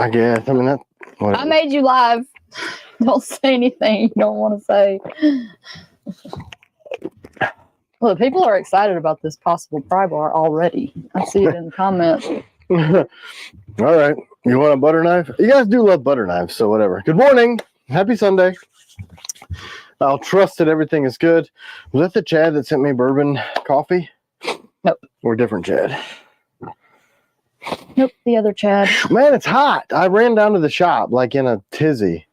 I guess. I mean, that. Whatever. I made you live. Don't say anything you don't want to say. Well, people are excited about this possible Prybar already. I see it in the comments. All right. You want a butter knife? You guys do love butter knives, so whatever. Good morning. Happy Sunday. I'll trust that everything is good. Was that the Chad that sent me bourbon coffee? Nope. Or different Chad? Nope, the other Chad. Man, it's hot. I ran down to the shop like in a tizzy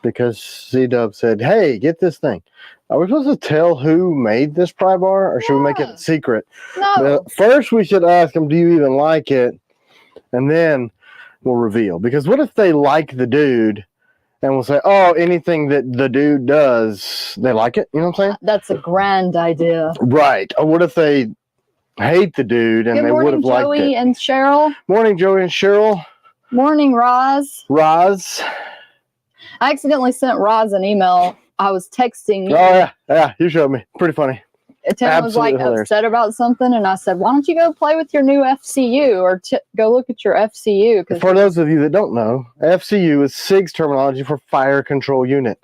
because C-Dub said, hey, get this thing. Are we supposed to tell who made this Prybar, or should we make it a secret? No. But first, we should ask them, do you even like it? And then we'll reveal. Because what if they like the dude and we'll say, oh, anything that the dude does, they like it? You know what I'm saying? That's a grand idea. Right. Or what if they hate the dude and they would have liked it? Joey and Cheryl. Morning, Joey and Cheryl. Morning, Roz. Roz. I accidentally sent Roz an email. I was texting. Oh, yeah, you showed me. Pretty funny. Tim was like upset about something, and I said, why don't you go play with your new FCU or go look at your FCU? For those of you that don't know, FCU is SIG's terminology for Fire Control Unit.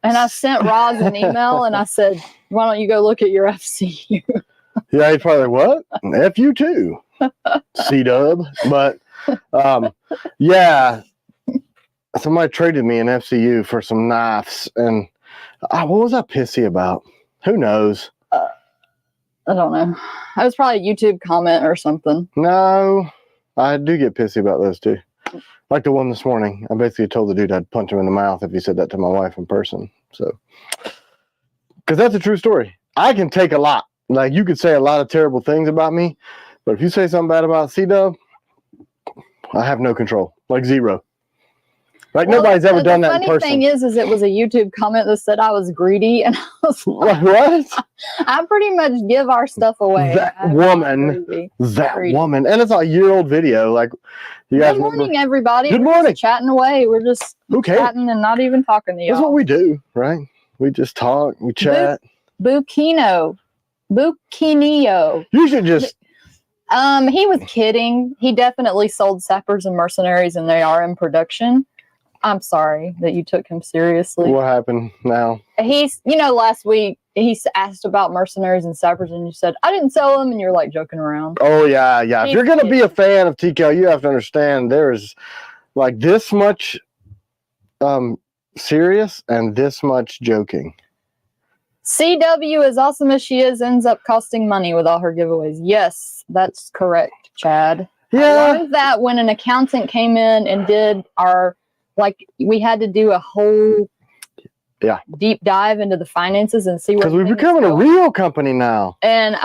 And I sent Roz an email, and I said, why don't you go look at your FCU? Yeah, he's probably like, what? F you too, C-Dub. But, yeah, somebody traded me an FCU for some knives, and what was I pissy about? Who knows? I don't know. It was probably a YouTube comment or something. No, I do get pissy about those too. Like the one this morning. I basically told the dude I'd punch him in the mouth if he said that to my wife in person. So, because that's a true story. I can take a lot. Like, you could say a lot of terrible things about me, but if you say something bad about C-Dub, I have no control. Like, zero. Like, nobody's ever done that in person. The funny thing is it was a YouTube comment that said I was greedy, and I was like, what? I pretty much give our stuff away. That woman. And it's a year-old video. Like, you guys Good morning, everybody. Good morning. We're just chatting away. We're just chatting and not even talking to y'all. That's what we do, right? We just talk, we chat. Bucchino. You should just... He was kidding. He definitely sold Sappers and Mercenaries, and they are in production. I'm sorry that you took him seriously. What happened now? Last week he asked about Mercenaries and Sappers, and you said, I didn't sell them, and you're like joking around. Oh, yeah. If you're going to be a fan of T.Kell, you have to understand there's like this much serious and this much joking. CW, as awesome as she is, ends up costing money with all her giveaways. Yes, that's correct, Chad. Yeah. I learned that when an accountant came in and did we had to do a whole deep dive into the finances and see where, because we're becoming a real company now. And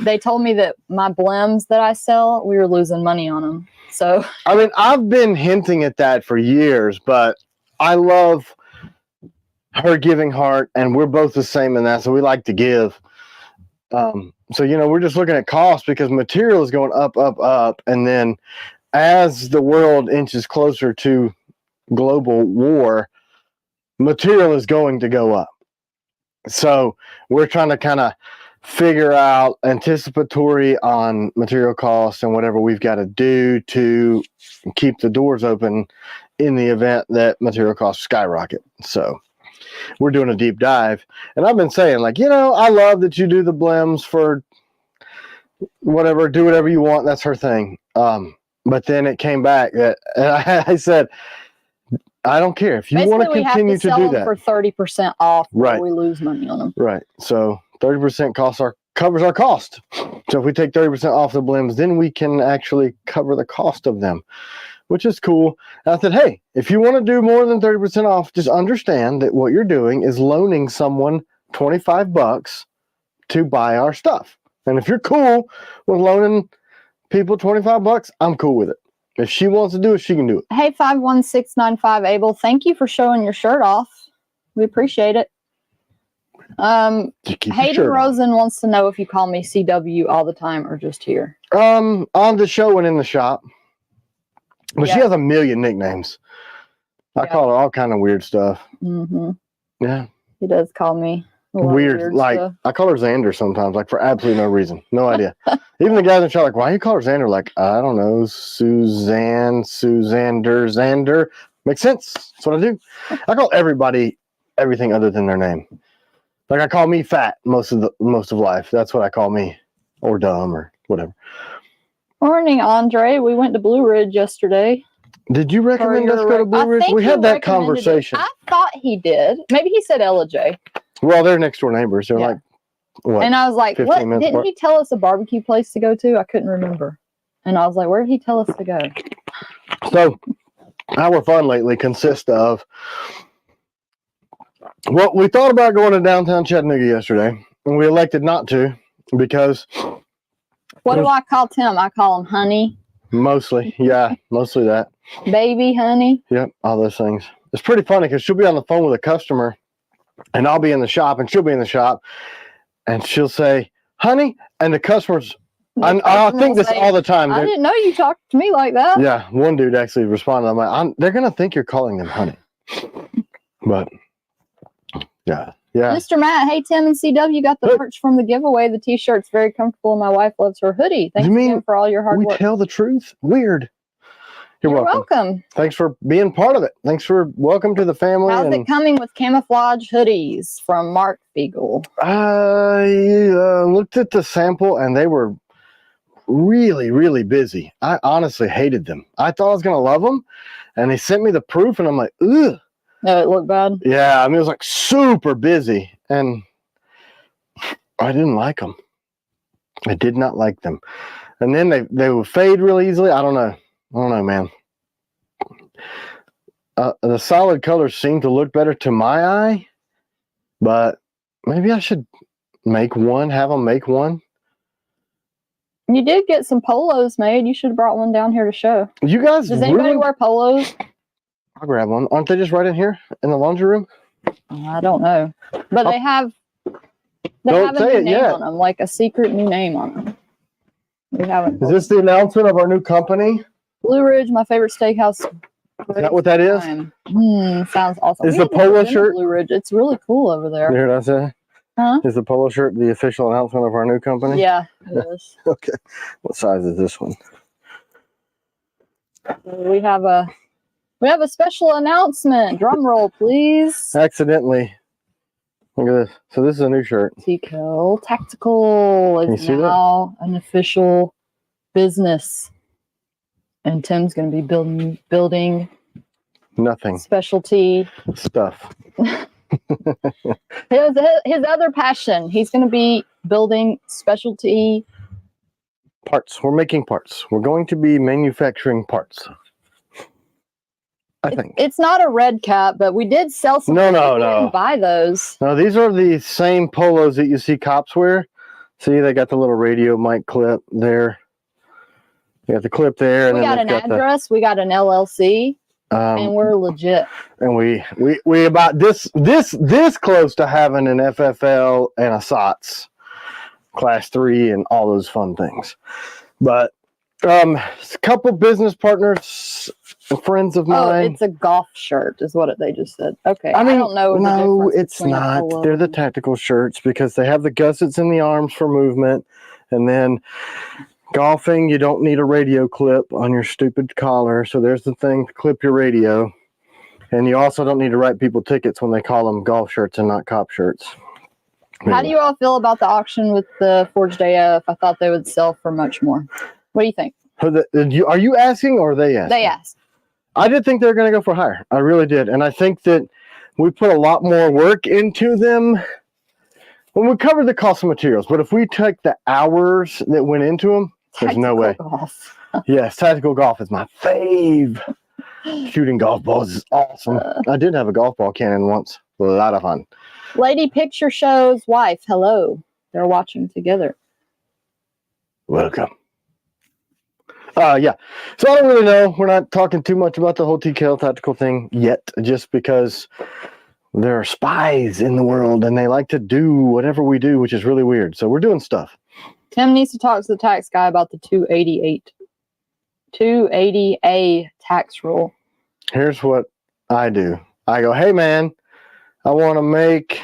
they told me that my blems that I sell, we were losing money on them. So I mean, I've been hinting at that for years, but I love her giving heart, and we're both the same in that, so we like to give. So we're just looking at cost, because material is going up, and then as the world inches closer to global war, material is going to go up. So we're trying to kind of figure out anticipatory on material costs and whatever we've got to do to keep the doors open in the event that material costs skyrocket. So we're doing a deep dive, and I've been saying, like, I love that you do the blems for whatever, do whatever you want. That's her thing. But then it came back that I said, I don't care if you want to continue to do that for 30% off. Right. We lose money on them. Right. So 30% covers our cost. So if we take 30% off the blems, then we can actually cover the cost of them, which is cool. And I said, hey, if you want to do more than 30% off, just understand that what you're doing is loaning someone $25 to buy our stuff. And if you're cool with loaning people $25, I'm cool with it. If she wants to do it, she can do it. Hey, 51695 Abel, thank you for showing your shirt off. We appreciate it. Hayden Rosen wants to know if you call me CW all the time or just here. On the show and in the shop. But she has a million nicknames. I call her all kind of weird stuff. Mm-hmm. Yeah. He does call me A lot of weird. Like stuff. I call her Xander sometimes, like for absolutely no reason, no idea. Even the guys in the shop, like, why you call her Xander? Like, I don't know, Suzanne, Suzander, Xander. Makes sense. That's what I do. I call everybody everything other than their name. Like I call me fat most of life. That's what I call me, or dumb, or whatever. Morning, Andre. We went to Blue Ridge yesterday. Did you recommend us go to Blue Ridge? We had that conversation. I thought he did. Maybe he said Ella-J. Well, they're next door neighbors. They're like, what? And I was like, 15 what? minutes Didn't apart? he tell us a barbecue place to go to? I couldn't remember. And I was like, where did he tell us to go? So, our fun lately consists of, well, we thought about going to downtown Chattanooga yesterday, and we elected not to because What do I call Tim? I call him honey. mostly that. Baby honey. Yep, all those things. It's pretty funny because she'll be on the phone with a customer, and I'll be in the shop, and she'll be in the shop, and she'll say, honey, and the customers, I think this all the time. I didn't know you talked to me like that. Yeah, one dude actually responded. I'm like, they're going to think you're calling them honey. But, yeah. Mr. Matt, hey, Tim and CW got the merch from the giveaway. The t-shirt's very comfortable, and my wife loves her hoodie. Thanks again for all your hard work. We tell the truth? Weird. You're welcome. Thanks for being part of it. Thanks for welcome to the family. How's it coming with camouflage hoodies from Mark Beagle? I looked at the sample, and they were really, really busy. I honestly hated them. I thought I was going to love them, and they sent me the proof, and I'm like, ugh. No, it looked bad. Yeah, I mean, it was like super busy, and I didn't like them. I did not like them. And then they would fade really easily. I don't know, man. The solid colors seem to look better to my eye, but maybe I should have them make one. You did get some polos made. You should have brought one down here to show. You guys, does anybody wear polos? I'll grab one. Aren't they just right in here in the laundry room? I don't know, but they have a new name on them, like a secret new name on them. We haven't. Is this the announcement of our new company? Blue Ridge, my favorite steakhouse. Is that what that is? Sounds awesome. Is the polo shirt? Blue Ridge. It's really cool over there. You heard what I say? Huh? Is the polo shirt the official announcement of our new company? Yeah, it is. Okay. What size is this one? We have a special announcement. Drum roll, please. Accidentally. Look at this. So this is a new shirt. T.Kell Tactical is now an official business. And Tim's going to be building nothing. Specialty stuff. His other passion. He's going to be building specialty parts. We're making parts. We're going to be manufacturing parts. I think it's not a red cap, but we did sell some. No. Buy those. No, these are the same polos that you see cops wear. See, they got the little radio mic clip there. We got the clip there, and we got an address. We got an LLC, and we're legit. And we about this close to having an FFL and a SOTS Class 3 and all those fun things. But a couple business partners, friends of mine. Oh, it's a golf shirt, is what they just said. Okay, I mean, don't know. No, it's not. They're the tactical shirts because they have the gussets in the arms for movement, and then. Golfing, you don't need a radio clip on your stupid collar. So there's the thing to clip your radio. And you also don't need to write people tickets when they call them golf shirts and not cop shirts. How do you all feel about the auction with the Forged AF? I thought they would sell for much more. What do you think? Are you asking or are they asking? They asked. I did think they were going to go for higher. I really did. And I think that we put a lot more work into them. When we covered the cost of materials, but if we took the hours that went into them, there's no way. Golf. Yes, tactical golf is my fave. Shooting golf balls is awesome. I did have a golf ball cannon once. A lot of fun. Lady Picture Show's wife. Hello. They're watching together. Welcome. Yeah. So I don't really know. We're not talking too much about the whole TKO Tactical thing yet, just because there are spies in the world and they like to do whatever we do, which is really weird. So we're doing stuff. Tim needs to talk to the tax guy about the 280A tax rule. Here's what I do. I go, hey man, I want to make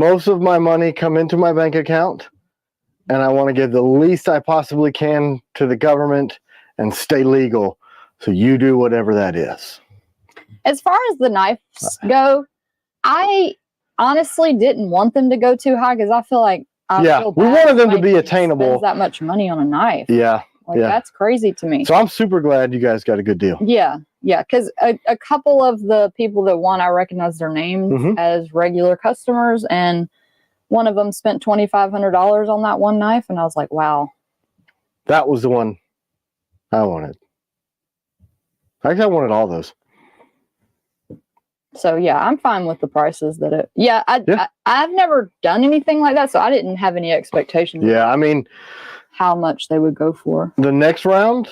most of my money come into my bank account, and I want to give the least I possibly can to the government and stay legal. So you do whatever that is. As far as the knives go, I honestly didn't want them to go too high because I feel like we wanted them to be attainable. That much money on a knife. Yeah. That's crazy to me. So I'm super glad you guys got a good deal. Yeah, because a couple of the people that won, I recognize their names as regular customers, and one of them spent $2,500 on that one knife, and I was like, wow. That was the one I wanted. Actually, I wanted all those. So yeah, I'm fine with the prices that it. Yeah, I've never done anything like that, so I didn't have any expectations. Yeah, I mean, how much they would go for. The next round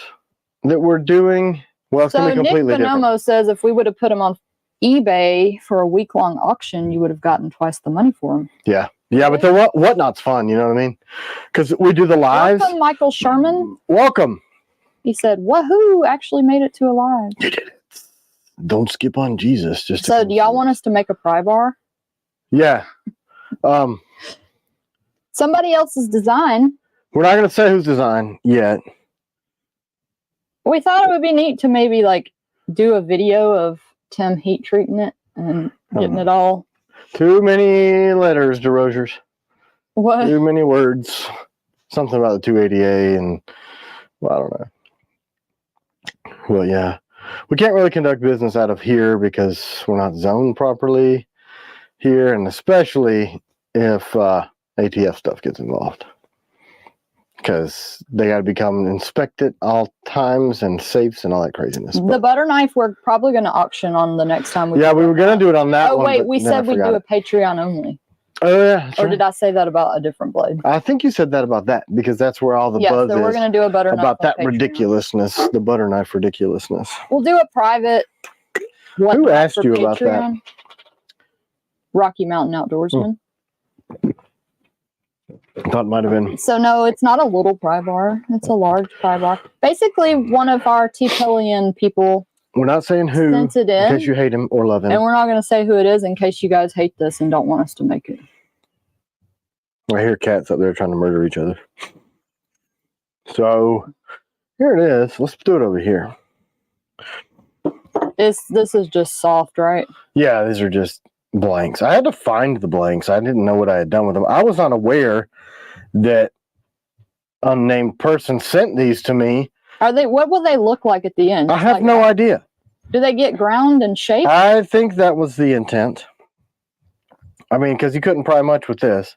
that we're doing, well, it's going to be completely different. Nick Bonomo says if we would have put them on eBay for a week-long auction, you would have gotten twice the money for them. Yeah. Yeah, but the whatnot's fun, you know what I mean? Because we do the lives. Welcome, Michael Sherman. Welcome. He said, wahoo, actually made it to a live. You did it. Don't skip on Jesus. So do y'all want us to make a Prybar? Yeah. Somebody else's design. We're not going to say whose design yet. We thought it would be neat to maybe like do a video of Tim heat treating it and getting it all. Too many letters, DeRosiers. What? Too many words. Something about the 280A and, well, I don't know. Well, yeah. We can't really conduct business out of here because we're not zoned properly here, and especially if ATF stuff gets involved. Because they got to become inspected all times and safes and all that craziness. The butter knife we're probably going to auction on the next time. We were going to do it on that one. Oh, wait, we said we'd do a Patreon only. Oh, yeah. Or did I say that about a different blade? I think you said that about that because that's where all the buzz so we're going to do a butter knife about that ridiculousness, the butter knife ridiculousness. We'll do a private. Who asked you about that? Rocky Mountain Outdoorsman. I thought it might have been. So no, it's not a little Prybar. It's a large Prybar. Basically, one of our T.Kellian people. We're not saying who, in case you hate him or love him. And we're not going to say who it is in case you guys hate this and don't want us to make it. I hear cats up there trying to murder each other. So, here it is. Let's do it over here. This is just soft, right? Yeah, these are just blanks. I had to find the blanks. I didn't know what I had done with them. I was not aware that unnamed person sent these to me. What will they look like at the end? I have no idea. Do they get ground and shaped? I think that was the intent. I mean, because you couldn't pry much with this.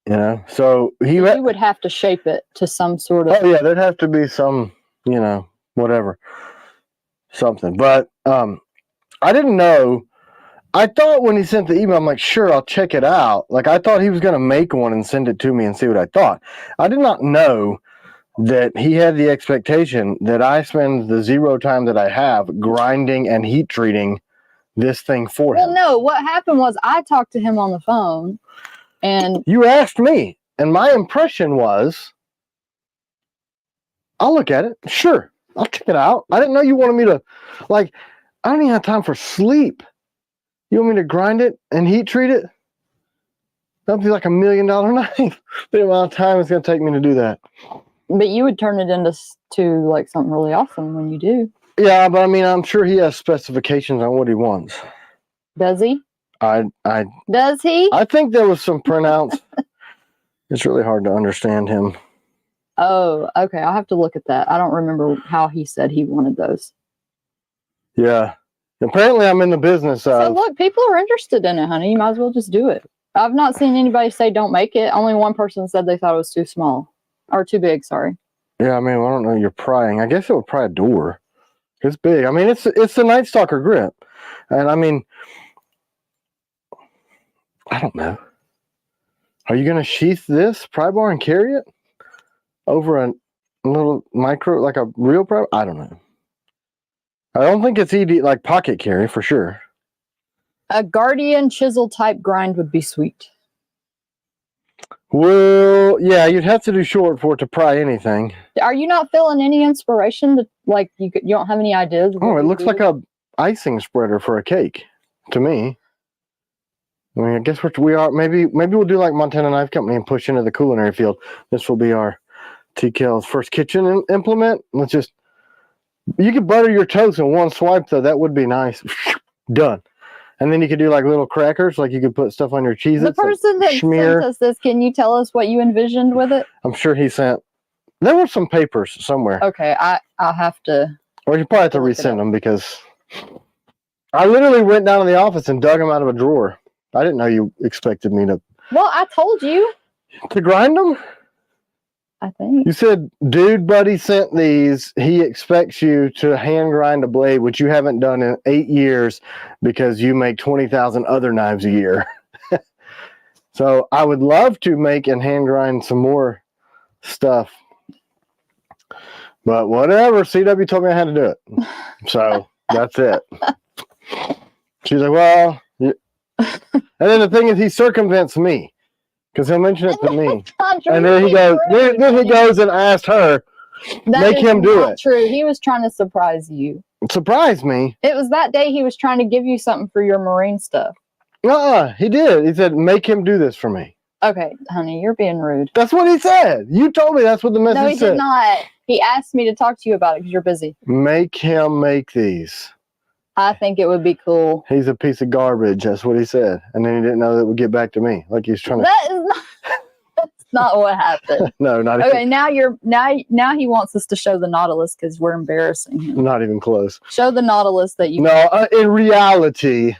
You know, so you would have to shape it to some sort of. Oh yeah, there'd have to be some, you know, whatever, something. But I didn't know. I thought when he sent the email, I'm like, sure, I'll check it out. Like I thought he was going to make one and send it to me and see what I thought. I did not know that he had the expectation that I spend the zero time that I have grinding and heat treating this thing for him. Well, no, what happened was I talked to him on the phone and you asked me, and my impression was, I'll look at it. Sure, I'll check it out. I didn't know you wanted me to, like, I don't even have time for sleep. You want me to grind it and heat treat it? That'd be like $1 million knife. The amount of time it's going to take me to do that. But you would turn it into like something really awesome when you do. Yeah, but I mean, I'm sure he has specifications on what he wants. Does he? Does he? I think there was some printouts. It's really hard to understand him. Oh, okay. I'll have to look at that. I don't remember how he said he wanted those. Yeah. Apparently, I'm in the business of. So look, people are interested in it, honey. You might as well just do it. I've not seen anybody say don't make it. Only one person said they thought it was too small. Or too big, sorry. Yeah, I mean, I don't know. You're prying. I guess it would pry a door. It's big. I mean, it's the Night Stalker grip. And I mean, I don't know. Are you going to sheath this Prybar and carry it over a little micro, like a real Prybar? I don't know. I don't think it's ED, like pocket carry for sure. A Guardian chisel type grind would be sweet. Well, yeah, you'd have to do short for it to pry anything. Are you not feeling any inspiration? To, like you don't have any ideas? Oh, it looks like a icing spreader for a cake to me. I mean, I guess we are. Maybe we'll do like Montana Knife Company and push into the culinary field. This will be our T.Kell's first kitchen implement. Let's just. You could butter your toast in one swipe, though. That would be nice. Done. And then you could do like little crackers, like you could put stuff on your cheese. The person that sent us this, can you tell us what you envisioned with it? I'm sure he sent. There were some papers somewhere. Okay, I'll have to. Or you probably have to resend them because I literally went down to the office and dug them out of a drawer. I didn't know you expected me to. Well, I told you. To grind them? I think. You said, dude, buddy sent these. He expects you to hand grind a blade, which you haven't done in 8 years because you make 20,000 other knives a year. So I would love to make and hand grind some more stuff. But whatever, CW told me I had to do it. So that's it. She's like, well, and then the thing is, he circumvents me. Because he'll mention it to me. And then he goes, then he goes and asked her, make him do it. True. He was trying to surprise you. Surprise me? It was that day he was trying to give you something for your marine stuff. He did. He said, make him do this for me. Okay, honey, you're being rude. That's what he said. You told me that's what the message said. No, he did not. He asked me to talk to you about it because you're busy. Make him make these. I think it would be cool. He's a piece of garbage. That's what he said. And then he didn't know that it would get back to me. Like he's trying to. That is not. That's not what happened. No, not okay, even. Now he wants us to show the Nautilus because we're embarrassing him. Not even close. Show the Nautilus that you. No, in reality,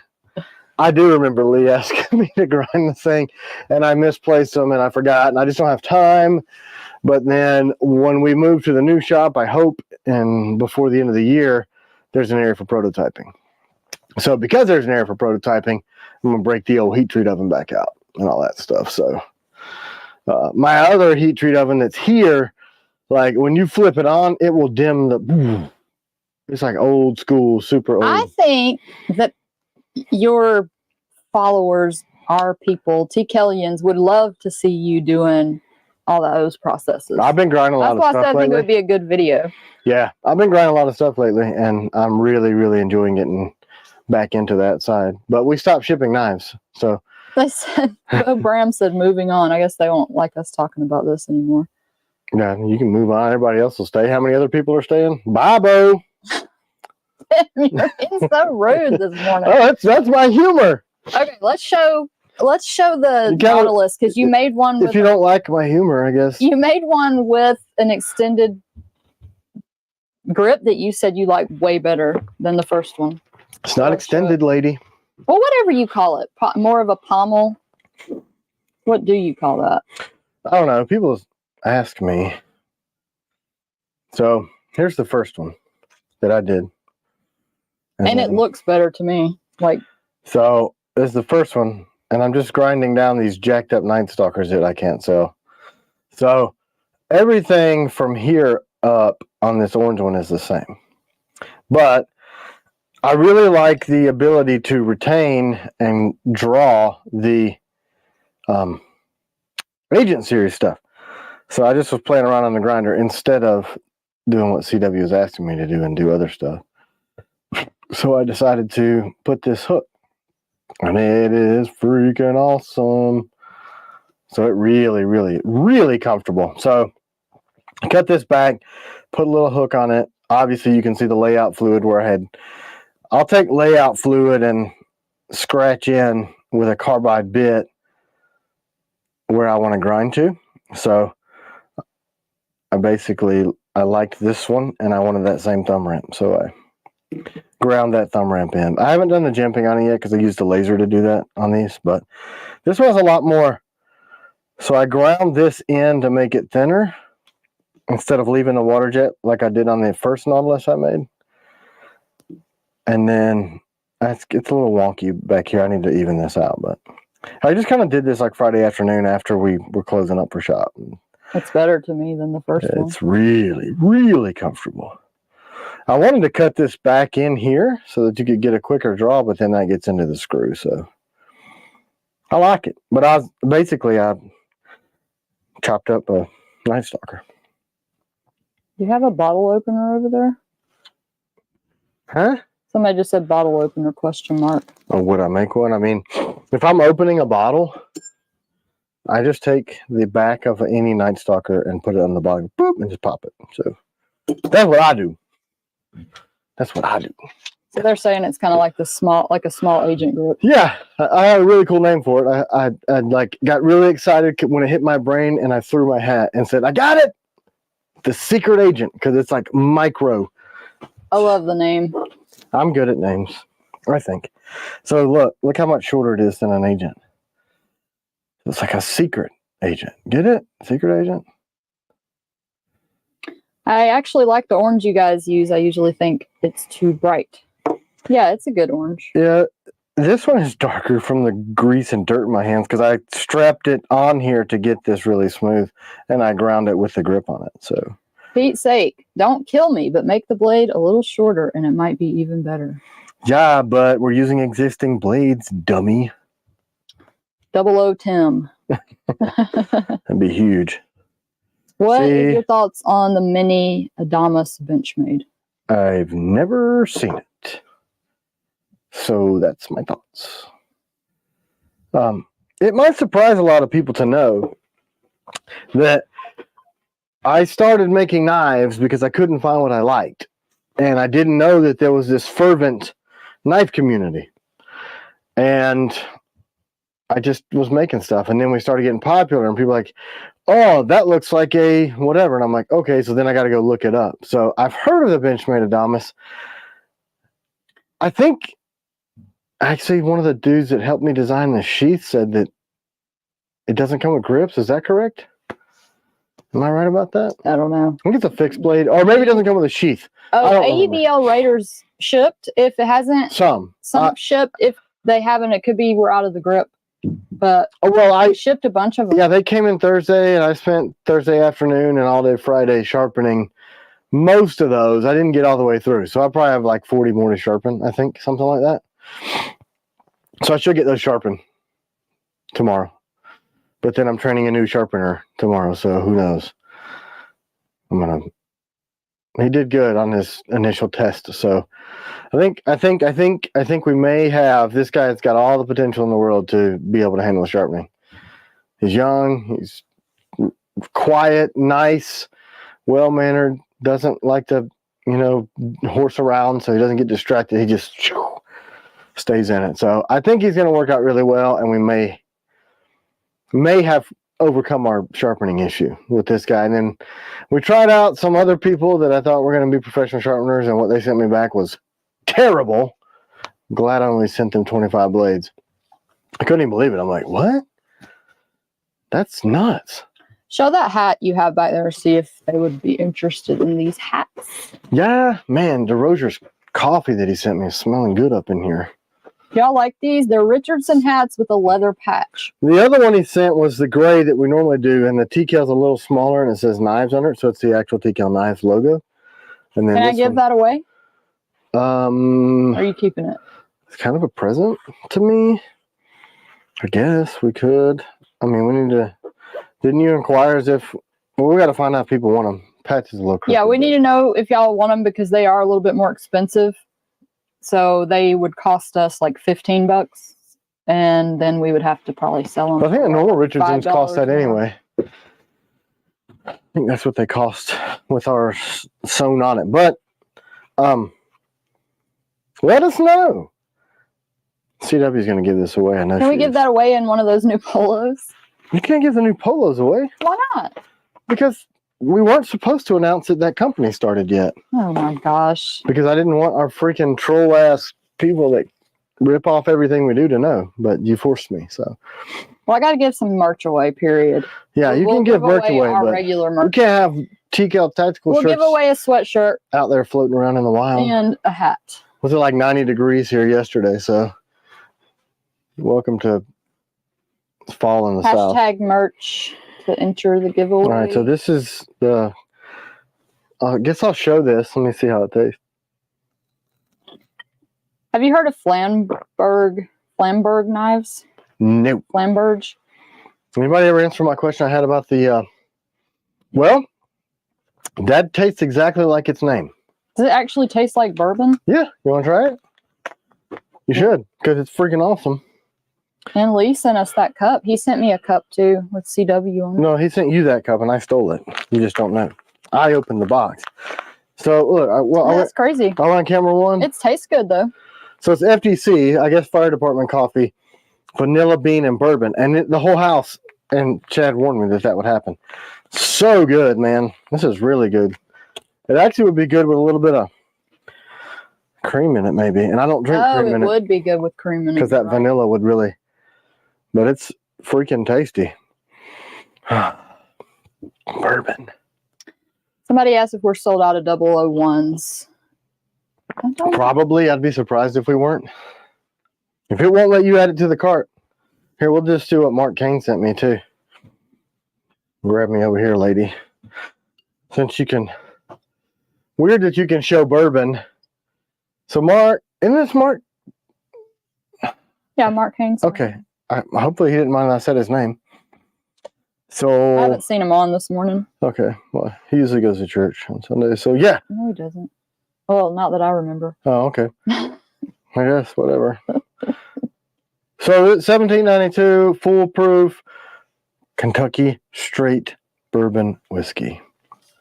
I do remember Lee asking me to grind the thing, and I misplaced them, and I forgot, and I just don't have time. But then when we move to the new shop, I hope, and before the end of the year, there's an area for prototyping. So because there's an area for prototyping, I'm going to break the old heat treat oven back out and all that stuff. So my other heat treat oven that's here, like when you flip it on, it will dim the, it's like old school, super old. I think that your followers, our people, T.Kellians would love to see you doing all those processes. I've been grinding a lot of stuff lately. That's why I think it would be a good video. Yeah, I've been grinding a lot of stuff lately, and I'm really, really enjoying getting back into that side. But we stopped shipping knives, so. They said, Bram said, moving on. I guess they won't like us talking about this anymore. Yeah, you can move on. Everybody else will stay. How many other people are staying? Bye, Bo. You're being so rude this morning. Oh, that's my humor. Okay, let's show the Nautilus because you made one. If you don't like my humor, I guess you made one with an extended grip that you said you like way better than the first one. It's not extended, lady. Well, whatever you call it, more of a pommel. What do you call that? I don't know. People ask me. So here's the first one that I did, and it looks better to me. Like so, this is the first one. And I'm just grinding down these jacked up Night Stalkers that I can't sell. So everything from here up on this orange one is the same. But I really like the ability to retain and draw the Agent Series stuff. So I just was playing around on the grinder instead of doing what CW was asking me to do and do other stuff. So I decided to put this hook. And it is freaking awesome. So it really, really, really comfortable. So I cut this back, put a little hook on it. Obviously, you can see the layout fluid where I had. I'll take layout fluid and scratch in with a carbide bit where I want to grind to. So I liked this one and I wanted that same thumb ramp. So I ground that thumb ramp in. I haven't done the jimping on it yet because I used a laser to do that on these, but this was a lot more. So I ground this in to make it thinner instead of leaving the water jet like I did on the first Nautilus I made. And then it's a little wonky back here. I need to even this out, but I just kind of did this like Friday afternoon after we were closing up for shop. It's better to me than the first one. It's really, really comfortable. I wanted to cut this back in here so that you could get a quicker draw, but then that gets into the screw. So I like it. But I chopped up a Night Stalker. You have a bottle opener over there? Huh? Somebody just said bottle opener question mark. Oh, would I make one? I mean, If I'm opening a bottle, I just take the back of any Night Stalker and put it on the bottom, boop, and just pop it. So that's what I do. That's what I do. So they're saying it's kind of like a small agent group. Yeah, I had a really cool name for it. I like got really excited when it hit my brain, and I threw my hat and said, "I got it!" The secret agent, because it's like micro. I love the name. I'm good at names, I think. So look how much shorter it is than an agent. It's like a secret agent. Get it? Secret agent? I actually like the orange you guys use. I usually think it's too bright. Yeah, it's a good orange. Yeah, this one is darker from the grease and dirt in my hands because I strapped it on here to get this really smooth, and I ground it with the grip on it. So, Pete's sake, don't kill me, but make the blade a little shorter, and it might be even better. Yeah, but we're using existing blades, dummy. 00 Tim. That'd be huge. What is your thoughts on the mini Adamas Benchmade? I've never seen it. So that's my thoughts. It might surprise a lot of people to know that I started making knives because I couldn't find what I liked. And I didn't know that there was this fervent knife community. And I just was making stuff. And then we started getting popular, and people were like, oh, that looks like a whatever. And I'm like, okay, so then I got to go look it up. So I've heard of the Benchmade Adamas. I think actually one of the dudes that helped me design the sheath said that it doesn't come with grips. Is that correct? Am I right about that? I don't know. I think it's a fixed blade, or maybe it doesn't come with a sheath. Oh, AEBL Raiders shipped. If it hasn't, some shipped. If they haven't, it could be we're out of the grip. But I shipped a bunch of them. Yeah, they came in Thursday, and I spent Thursday afternoon and all day Friday sharpening most of those. I didn't get all the way through, so I probably have like 40 more to sharpen, I think, something like that. So I should get those sharpened tomorrow. But then I'm training a new sharpener tomorrow, so who knows? He did good on his initial test, so I think we may have this guy's got all the potential in the world to be able to handle the sharpening. He's young, he's quiet, nice, well-mannered, doesn't like to, horse around, so he doesn't get distracted. He just stays in it. So I think he's going to work out really well, and we may have overcome our sharpening issue with this guy. And then we tried out some other people that I thought were going to be professional sharpeners, and what they sent me back was terrible. I'm glad I only sent them 25 blades. I couldn't even believe it. I'm like, what? That's nuts. Show that hat you have back there, see if they would be interested in these hats. Yeah, man, DeRozier's coffee that he sent me is smelling good up in here. Y'all like these? They're Richardson hats with a leather patch. The other one he sent was the gray that we normally do, and the T.Kell's a little smaller, and it says knives under it, so it's the actual T.Kell knives logo. And then can I give that away? Are you keeping it? It's kind of a present to me. I guess we could. I mean, we need to. Didn't you inquire as if? Well, we got to find out if people want them. Patch is a little. Yeah, we need to know if y'all want them because they are a little bit more expensive. So they would cost us like $15, and then we would have to probably sell them. I think the normal Richardsons cost that anyway. I think that's what they cost with our sewn on it. But let us know. CW is going to give this away. I know. Can we give that away in one of those new polos? You can't give the new polos away. Why not? Because we weren't supposed to announce that company started yet. Oh my gosh. Because I didn't want our freaking troll ass people that rip off everything we do to know. But you forced me, so. Well, I got to give some merch away, period. Yeah, you can give merch away, our but regular merch. you can't have TKO Tactical shirts. We'll give away a sweatshirt. Out there floating around in the wild. And a hat. Was it like 90 degrees here yesterday, so you're welcome to fall in the south. Hashtag merch to enter the giveaway. All right, so this is the, I guess I'll show this. Let me see how it tastes. Have you heard of Flamberg knives? Nope. Flamberg? Anybody ever answer my question I had about the, well, that tastes exactly like its name. Does it actually taste like bourbon? Yeah, you want to try it? You should, because it's freaking awesome. And Lee sent us that cup. He sent me a cup too with CW on it. No, he sent you that cup and I stole it. You just don't know. I opened the box. So look, That's crazy. I on camera one. It tastes good though. So it's FTC, I guess fire department coffee, vanilla bean and bourbon. And the whole house, and Chad warned me that would happen. So good, man. This is really good. It actually would be good with a little bit of cream in it maybe. And I don't drink cream in it. It would be good with cream in it. Because that vanilla would really, but it's freaking tasty. Bourbon. Somebody asked if we're sold out of 001s. Probably. I'd be surprised if we weren't. If it won't let you add it to the cart. Here, we'll just do what Mark Kane sent me too. Grab me over here, lady. Since you can. Weird that you can show bourbon. So Mark, isn't this Mark? Yeah, Mark Haynes. Okay. Hopefully he didn't mind that I said his name. So I haven't seen him on this morning. Okay. Well, he usually goes to church on Sunday. So yeah. No, he doesn't. Well, not that I remember. Oh, okay. I guess whatever. So it's $17.92, foolproof Kentucky straight bourbon whiskey,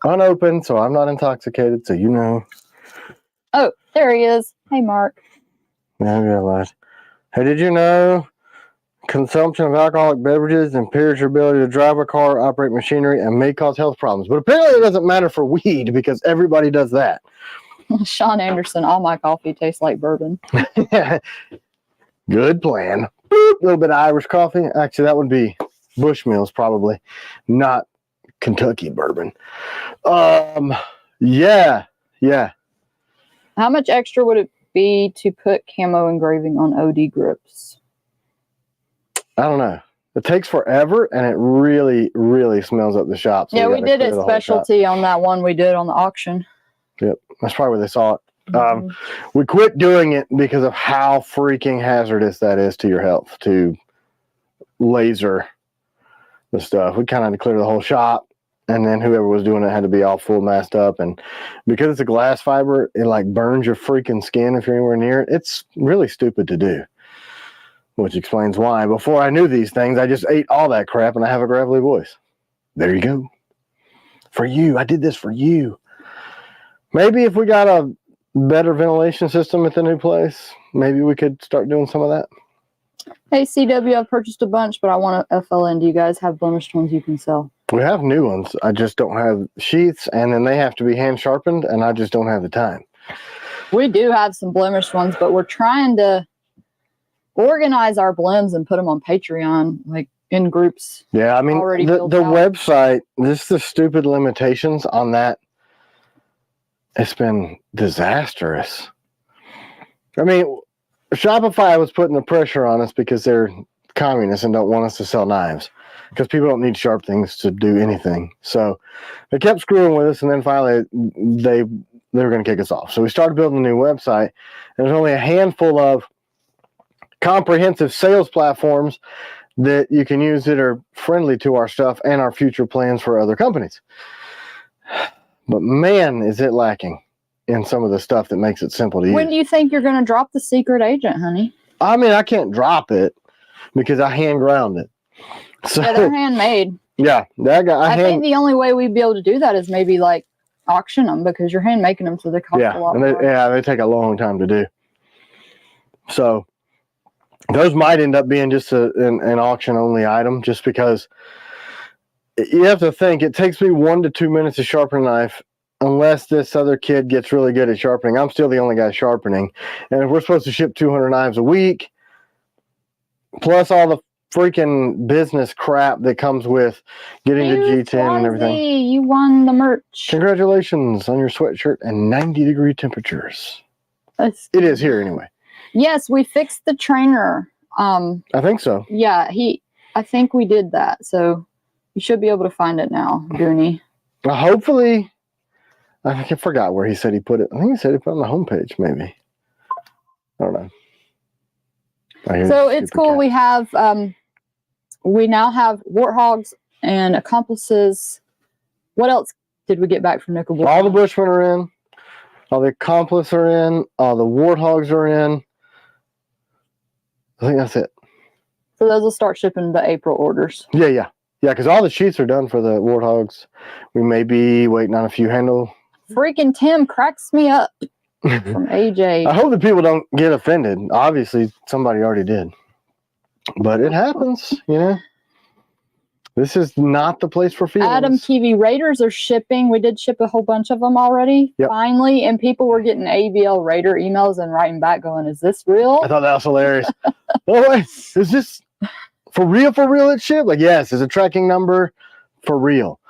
unopened. So I'm not intoxicated. So you know. Oh, there he is. Hey, Mark. Yeah, I realized. Hey, did you know consumption of alcoholic beverages impairs your ability to drive a car, operate machinery, and may cause health problems? But apparently it doesn't matter for weed because everybody does that. Sean Anderson, all my coffee tastes like bourbon. Good plan. Boop, a little bit of Irish coffee. Actually, that would be Bushmills probably, not Kentucky bourbon. Yeah. How much extra would it be to put camo engraving on OD grips? I don't know. It takes forever, and it really, really smells up the shop. So yeah, we did it specialty on that one we did on the auction. Yep, that's probably where they saw it. We quit doing it because of how freaking hazardous that is to your health, to laser the stuff. We kind of had to clear the whole shop, and then whoever was doing it had to be all full masked up. And because it's a glass fiber, it like burns your freaking skin if you're anywhere near it. It's really stupid to do. Which explains why, before I knew these things, I just ate all that crap and I have a gravelly voice. There you go. For you. I did this for you. Maybe if we got a better ventilation system at the new place, maybe we could start doing some of that. Hey, CW, I've purchased a bunch, but I want a FLN. Do you guys have blemished ones you can sell? We have new ones. I just don't have sheaths, and then they have to be hand sharpened, and I just don't have the time. We do have some blemished ones, but we're trying to organize our blends and put them on Patreon, like in groups. Yeah, I mean, the website, this the stupid limitations on that. It's been disastrous. I mean, Shopify was putting the pressure on us because they're communists and don't want us to sell knives because people don't need sharp things to do anything. So they kept screwing with us, and then finally they were going to kick us off. So we started building a new website. There's only a handful of comprehensive sales platforms that you can use that are friendly to our stuff and our future plans for other companies. But man, is it lacking in some of the stuff that makes it simple to use. When do you think you're going to drop the secret agent, honey? I mean, I can't drop it because I hand ground it. So, yeah, they're handmade. Yeah, that guy. I think the only way we'd be able to do that is maybe like auction them because you're hand making them, so they cost a lot more. Yeah, they take a long time to do. So those might end up being just an auction only item, just because you have to think it takes me 1 to 2 minutes to sharpen a knife. Unless this other kid gets really good at sharpening, I'm still the only guy sharpening. And if we're supposed to ship 200 knives a week, plus all the freaking business crap that comes with getting the G10 and everything. You won the merch. Congratulations on your sweatshirt and 90-degree temperatures. It is here anyway. Yes, we fixed the trainer. I think so. Yeah, I think we did that. So you should be able to find it now, Goonie. Well, hopefully. I forgot where he said he put it. I think he said he put it on the homepage, maybe. I don't know. So it's cool. Cat. We now have warthogs and accomplices. What else did we get back from Nickel? All the Bushmen are in. All the accomplices are in. All the warthogs are in. I think that's it. So those will start shipping the April orders. Yeah, because all the sheets are done for the warthogs. We may be waiting on a few handle. Freaking Tim cracks me up from AJ. I hope that people don't get offended. Obviously, somebody already did. But it happens, you know. This is not the place for feelings. Adam Kiwi Raiders are shipping. We did ship a whole bunch of them already, finally. And people were getting ABL Raider emails and writing back going, is this real? I thought that was hilarious. Oh, wait, is this for real it shipped? Like, yes, it's a tracking number for real.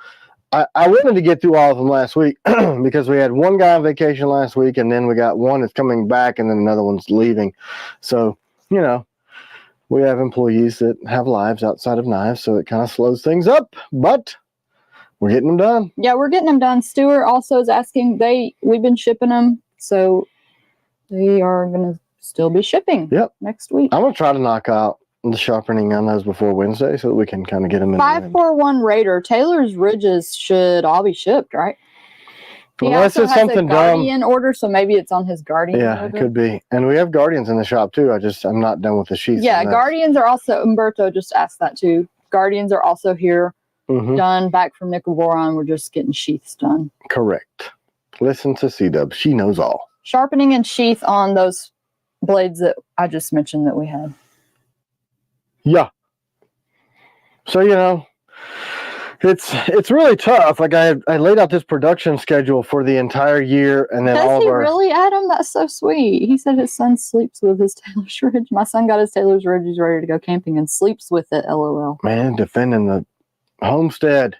I wanted to get through all of them last week because we had one guy on vacation last week, and then we got one that's coming back, and then another one's leaving. So, you know, we have employees that have lives outside of knives, so it kind of slows things up, but we're getting them done. Yeah, we're getting them done. Stuart also is asking, we've been shipping them, so they are going to still be shipping next week. I'm going to try to knock out the sharpening on those before Wednesday so that we can kind of get them in. 541 Raider. Taylor's ridges should all be shipped, right? Unless it's something dumb. Guardian order, so maybe it's on his Guardian order. It could be. And we have Guardians in the shop too. I'm not done with the sheets. Yeah, Guardians are also, Umberto just asked that too. Guardians are also here, done, back from nickel boron. We're just getting sheaths done. Correct. Listen to C-Dub. She knows all. Sharpening and sheath on those blades that I just mentioned that we had. Yeah. So, you know, it's really tough. Like I laid out this production schedule for the entire year, and then Does he really, Adam? That's so sweet. He said his son sleeps with his Taylor's Ridge. My son got his Taylor's Ridge. He's ready to go camping and sleeps with it. LOL. Man, defending the homestead.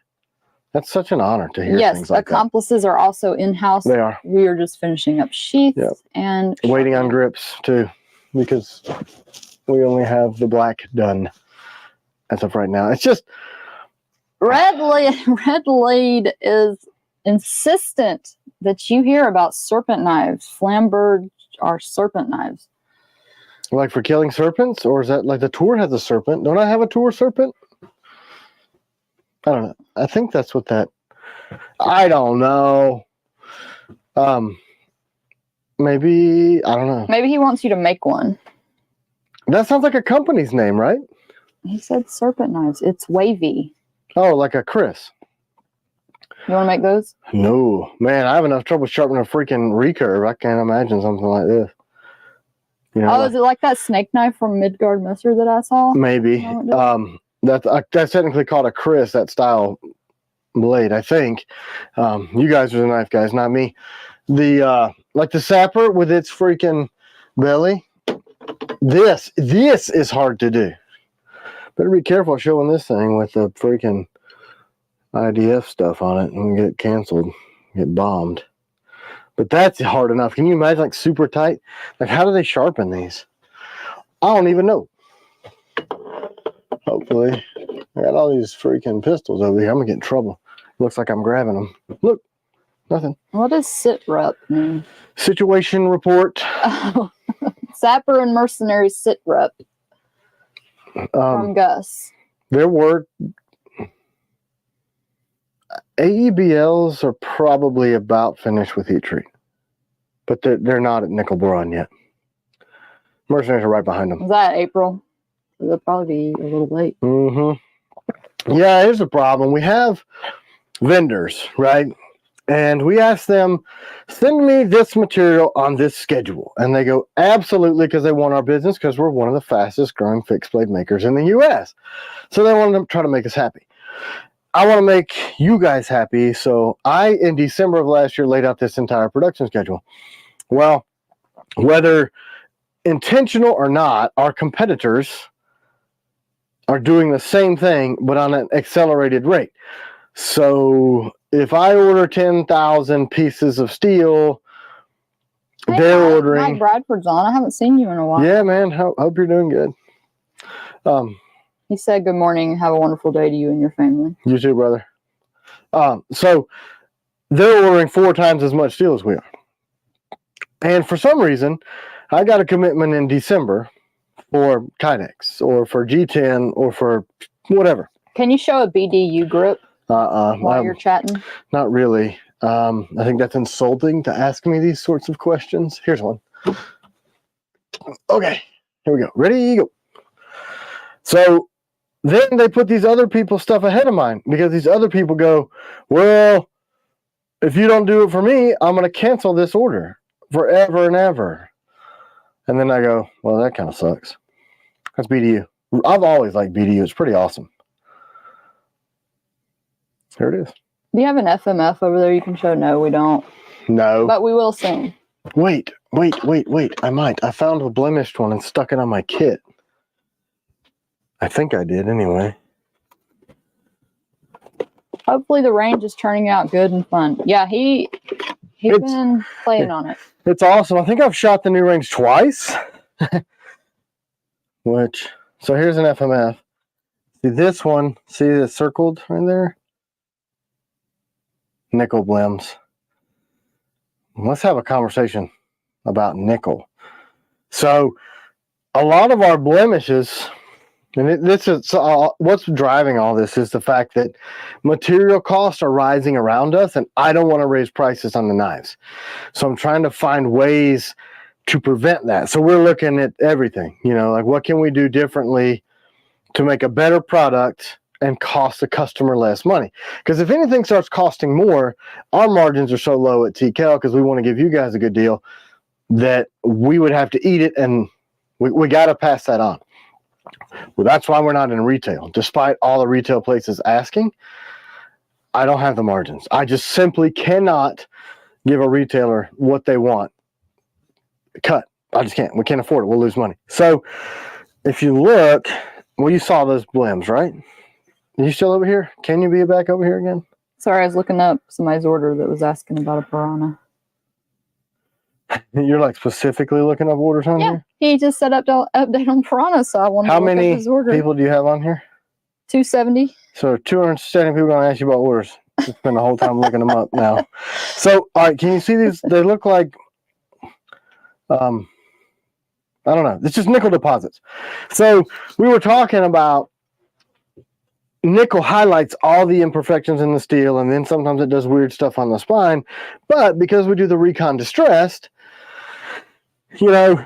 That's such an honor to hear things like accomplices are also in-house. They are. We are just finishing up sheaths and waiting on grips too, because we only have the black done as of right now. It's just Red Lade is insistent that you hear about serpent knives. Flamberge are serpent knives. Like for killing serpents? Or is that like the Tour has a serpent? Don't I have a Tour serpent? I don't know. I think that's what that... I don't know. Maybe... I don't know. Maybe he wants you to make one. That sounds like a company's name, right? He said serpent knives. It's wavy. Oh, like a Chris. You want to make those? No. Man, I have enough trouble sharpening a freaking recurve. I can't imagine something like this. You know, is it like that snake knife from Midgard Messer that I saw? Maybe. That's technically called a Chris, that style blade, I think. You guys are the knife guys, not me. The like the sapper with its freaking belly. This is hard to do. Better be careful showing this thing with the freaking IDF stuff on it and get canceled, get bombed. But that's hard enough. Can you imagine, like, super tight? Like, how do they sharpen these? I don't even know. Hopefully. I got all these freaking pistols over here. I'm going to get in trouble. Looks like I'm grabbing them. Look. Nothing. What does sit rep mean? Situation report. Oh. Sapper and mercenary sit rep. From Gus. There were... AEBLs are probably about finished with heat treat. But they're not at nickel boron yet. Mercenaries are right behind them. Is that April? They'll probably be a little late. Yeah, here's the problem. We have vendors, right? And we ask them, send me this material on this schedule. And they go, absolutely, because they want our business, because we're one of the fastest growing fixed blade makers in the U.S. So they want to try to make us happy. I want to make you guys happy. So I, in December of last year, laid out this entire production schedule. Well, whether intentional or not, our competitors are doing the same thing, but on an accelerated rate. So if I order 10,000 pieces of steel, they're ordering... Mike Bradford's on. I haven't seen you in a while. Yeah, man. Hope you're doing good. He said, good morning. Have a wonderful day to you and your family. You too, brother. So they're ordering 4 times as much steel as we are. And for some reason, I got a commitment in December for Kydex or for G10 or for whatever. Can you show a BDU grip while you're chatting? Not really. I think that's insulting to ask me these sorts of questions. Here's one. Okay, here we go. Ready, go. So then they put these other people's stuff ahead of mine because these other people go, well, if you don't do it for me, I'm going to cancel this order forever and ever. And then I go, well, that kind of sucks. That's BDU. I've always liked BDU. It's pretty awesome. Here it is. Do you have an FMF over there you can show? No, we don't. No. But we will soon. Wait. I might. I found a blemished one and stuck it on my kit. I think I did anyway. Hopefully the range is turning out good and fun. Yeah, he's been playing on it. It's awesome. I think I've shot the new range twice. So here's an FMF. See this one? See it circled right there? Nickel blems. Let's have a conversation about nickel. So a lot of our blemishes, and this is what's driving all this, is the fact that material costs are rising around us, and I don't want to raise prices on the knives. So I'm trying to find ways to prevent that. So we're looking at everything, like what can we do differently to make a better product and cost the customer less money. Because if anything starts costing more, our margins are so low at T.Kell because we want to give you guys a good deal that we would have to eat it, and we got to pass that on. Well, that's why we're not in retail. Despite all the retail places asking, I don't have the margins. I just simply cannot give a retailer what they want. Cut. I just can't. We can't afford it. We'll lose money. So if you look, well, you saw those blems, right? Are you still over here? Can you be back over here again? Sorry, I was looking up somebody's order that was asking about a piranha. You're like specifically looking up orders on here? He just set up to update on piranha, so I wanted to look up his order. How many people do you have on here? 270. So 270 people are going to ask you about orders. Just spend the whole time looking them up now. So, all right, can you see these? They look like, I don't know. It's just nickel deposits. So we were talking about nickel highlights all the imperfections in the steel, and then sometimes it does weird stuff on the spine. But because we do the Recon Distressed, do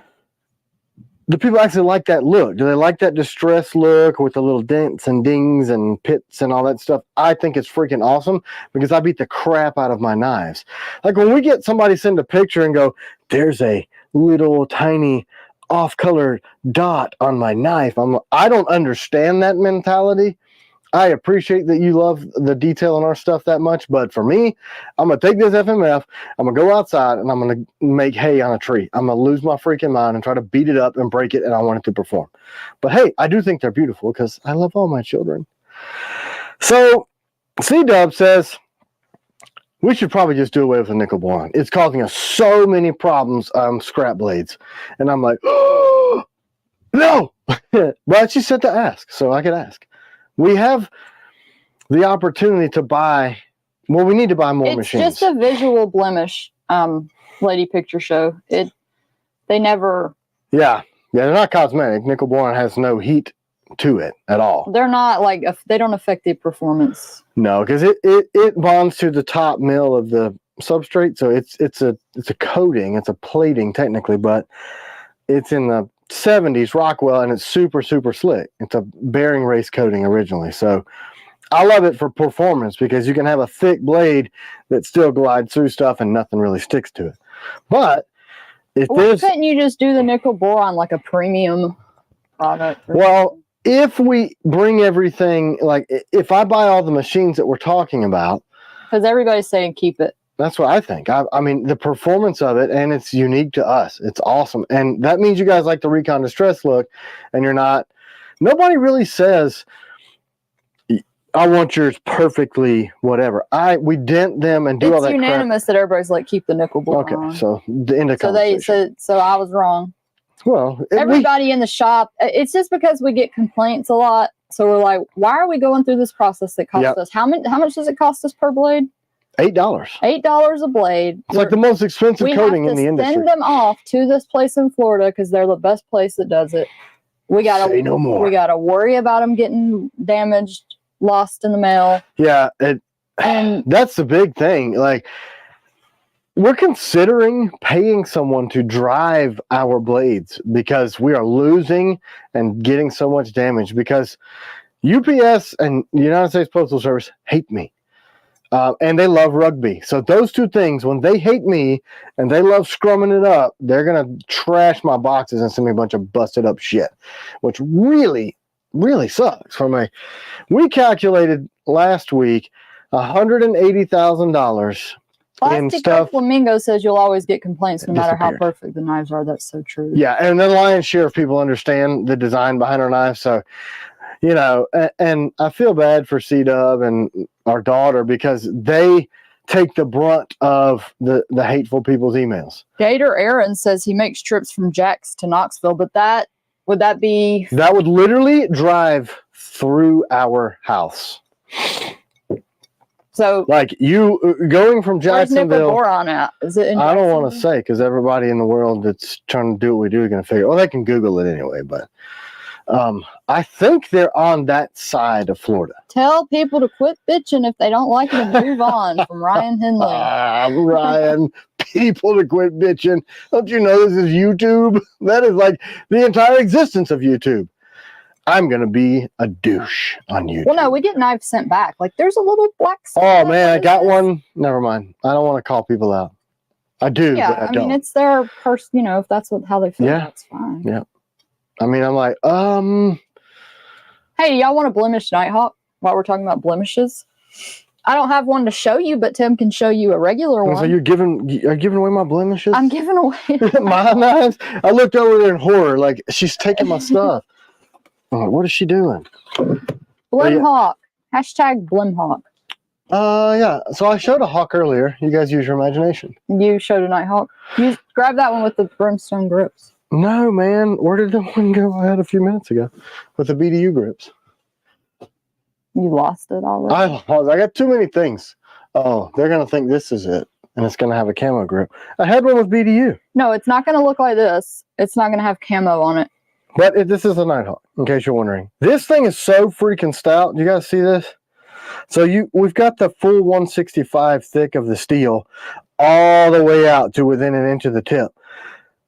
people actually like that look? Do they like that distressed look with the little dents and dings and pits and all that stuff? I think it's freaking awesome because I beat the crap out of my knives. Like when we get somebody send a picture and go, there's a little tiny off-color dot on my knife. I don't understand that mentality. I appreciate that you love the detail in our stuff that much, but for me, I'm going to take this FMF, I'm going to go outside, and I'm going to make hay on a tree. I'm going to lose my freaking mind and try to beat it up and break it, and I want it to perform. But hey, I do think they're beautiful because I love all my children. So, C-Dub says, we should probably just do away with the nickel boron. It's causing us so many problems on scrap blades. And I'm like, oh, no! But she said to ask, so I could ask. We have the opportunity to buy, well, we need to buy more machines. It's just a visual blemish, lady picture show. They never... Yeah, they're not cosmetic. Nickel boron has no heat to it at all. They're not like, they don't affect the performance. No, because it bonds to the top mill of the substrate, so it's a coating, it's a plating technically, but it's in the 70s Rockwell, and it's super slick. It's a bearing race coating originally, so I love it for performance because you can have a thick blade that still glides through stuff and nothing really sticks to it. But if why couldn't you just do the nickel boron like a premium product? Well, if we bring everything, like if I buy all the machines that we're talking about, because everybody's saying keep it. That's what I think. I mean, the performance of it, and it's unique to us. It's awesome. And that means you guys like the Recon Distress look, and you're not, nobody really says, I want yours perfectly whatever. We dent them and do all that crap. It's unanimous that everybody's like, keep the nickel boron. Okay, so the end of conversation. So I was wrong. Well, everybody in the shop, it's just because we get complaints a lot. So we're like, why are we going through this process that costs us? How much does it cost us per blade? $8. $8 a blade. It's like the most expensive coating in the industry. We have to send them off to this place in Florida because they're the best place that does it. We gotta say no more. We gotta worry about them getting damaged, lost in the mail. Yeah, and that's the big thing. Like, we're considering paying someone to drive our blades because we are losing and getting so much damage because UPS and the United States Postal Service hate me. And they love rugby. So those two things, when they hate me and they love scrumming it up, they're going to trash my boxes and send me a bunch of busted up shit, which really, really sucks. We calculated last week $180,000 in Plastic stuff. Flamingo says you'll always get complaints no matter how Disappeared. perfect the knives are. That's so true. Yeah, and the lion's share of people understand the design behind our knives. So, you know, and I feel bad for C-Dub and our daughter because they take the brunt of the hateful people's emails. Gator Aaron says he makes trips from Jack's to Knoxville, but that would literally drive through our house. So, like you going from Jacksonville. Where's nickel boron at? Is it in I don't want to say because everybody in the world that's trying to do what we do is going to figure. Well, they can Google it anyway, but I think they're on that side of Florida. Tell people to quit bitching if they don't like it and move on. From Ryan Henley. Ryan, people to quit bitching. Don't you know this is YouTube? That is like the entire existence of YouTube. I'm going to be a douche on YouTube. Well, no, we get knives sent back. Like, there's a little black Oh, man, I got one. Never mind. I don't want to call people out. I do, yeah, but I don't. mean, it's their person, you know, if that's how they feel, that's fine. Yeah. I mean, I'm like, Hey, y'all want a blemish Nighthawk while we're talking about blemishes? I don't have one to show you, but Tim can show you a regular one. So you're giving away my blemishes? I'm giving away my knives? I looked over there in horror, like, she's taking my stuff. I'm like, what is she doing? Blimhawk. Hashtag Blimhawk. Yeah. So I showed a hawk earlier. You guys use your imagination. You showed a Nighthawk. You grab that one with the brimstone grips. No, man. Where did the one go I had a few minutes ago with the BDU grips? You lost it already? I got too many things. Oh, they're going to think this is it. And it's going to have a camo grip. I had one with BDU. No, it's not going to look like this. It's not going to have camo on it. But this is a Nighthawk, in case you're wondering. This thing is so freaking stout. You guys see this? So we've got the full 165 thick of the steel all the way out to within an inch of the tip.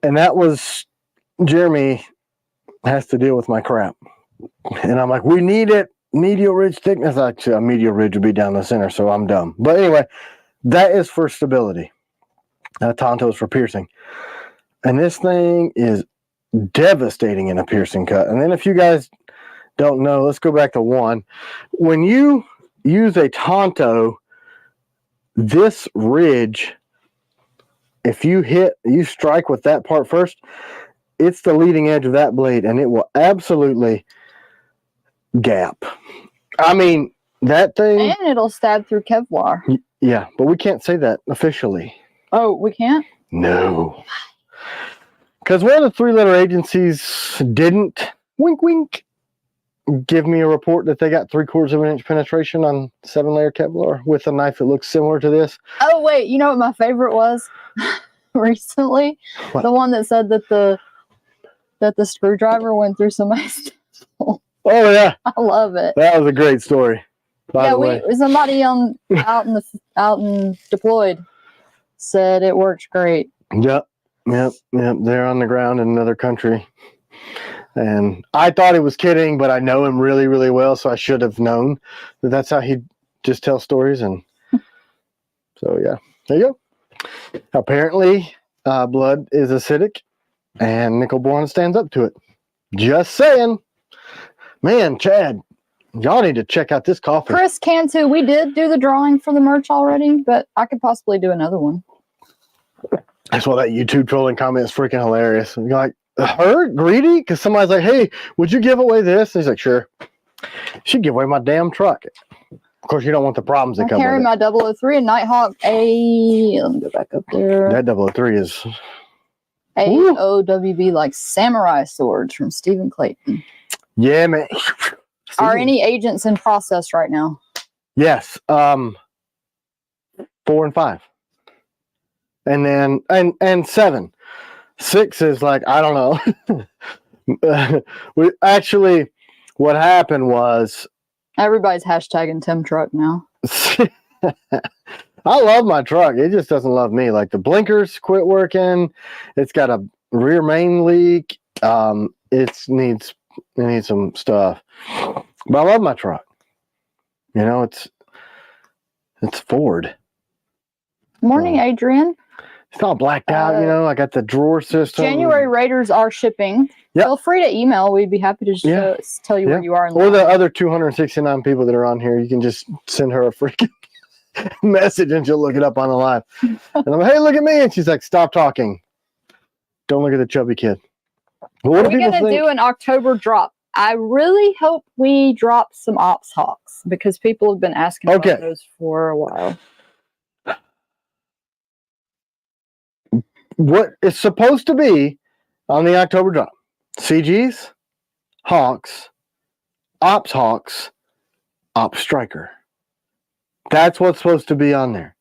And that was, Jeremy has to deal with my crap. And I'm like, we need it. Medial ridge thickness. Actually, a medial ridge would be down the center, so I'm dumb. But anyway, that is for stability. Tonto is for piercing. And this thing is devastating in a piercing cut. And then if you guys don't know, let's go back to one. When you use a Tonto, this ridge, if you strike with that part first, it's the leading edge of that blade and it will absolutely gap. I mean, that thing. And it'll stab through Kevlar. Yeah, but we can't say that officially. Oh, we can't? No. Because one of the three-letter agencies didn't, wink, wink, give me a report that they got 3/4 of an inch penetration on 7-layer Kevlar with a knife that looks similar to this. Oh, wait. You know what my favorite was recently? What? The one that said that the screwdriver went through somebody's temple. Oh, yeah. I love it. That was a great story. By the way. Somebody out in deployed said it works great. Yep. They're on the ground in another country. And I thought he was kidding, but I know him really, really well, so I should have known that that's how he just tells stories. And so, yeah, there you go. Apparently, blood is acidic, and nickel boron stands up to it. Just saying. Man, Chad, y'all need to check out this coffee. Chris Cantu, we did do the drawing for the merch already, but I could possibly do another one. That's why that YouTube trolling comment is freaking hilarious. You're like, her? Greedy? Because somebody's like, hey, would you give away this? And he's like, sure. She'd give away my damn truck. Of course, you don't want the problems that come with it. I carry my 003 and Nighthawk A. Let me go back up there. That 003 is... AOWB, like samurai swords from Stephen Clayton. Yeah, man. Are any agents in process right now? Yes. 4 and 5. And then, and 7. 6 is like, I don't know. Actually, what happened was... Everybody's hashtagging Tim Truck now. I love my truck. It just doesn't love me. Like the blinkers quit working. It's got a rear main leak. It needs some stuff. But I love my truck. You know, it's Ford. Morning, Adrian. It's all blacked out, you know. I got the drawer system. January Raiders are shipping. Yep. Feel free to email. We'd be happy to just tell you where you are. Or the other 269 people that are on here. You can just send her a freaking message and she'll look it up on the live. And I'm like, hey, look at me. And she's like, stop talking. Don't look at the chubby kid. What are we going to do an October drop? I really hope we drop some Ops Hawks because people have been asking about those for a while. What it's supposed to be on the October drop: CGs, Hawks, Ops Hawks, Ops Striker. That's what's supposed to be on there.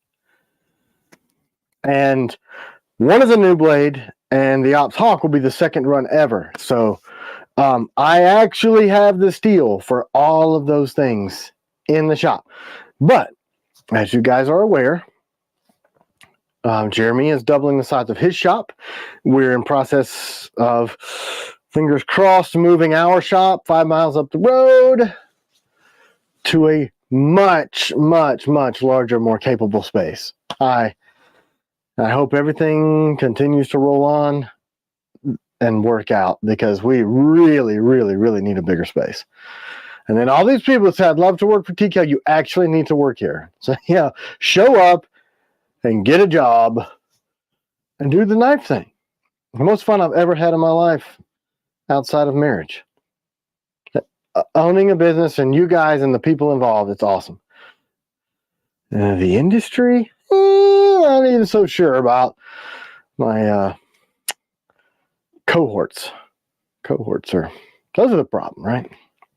And one is a new blade, and the Ops Hawk will be the second run ever. So I actually have the steel for all of those things in the shop. But as you guys are aware, Jeremy is doubling the size of his shop. We're in process of, fingers crossed, moving our shop 5 miles up the road to a much, much, much larger, more capable space. I hope everything continues to roll on and work out because we really, really, really need a bigger space. And then all these people said, I'd love to work for T.Kell. You actually need to work here. So yeah, show up and get a job and do the knife thing. The most fun I've ever had in my life outside of marriage. Owning a business and you guys and the people involved, it's awesome. The industry, I'm not even so sure about my cohorts. Those are the problem, right?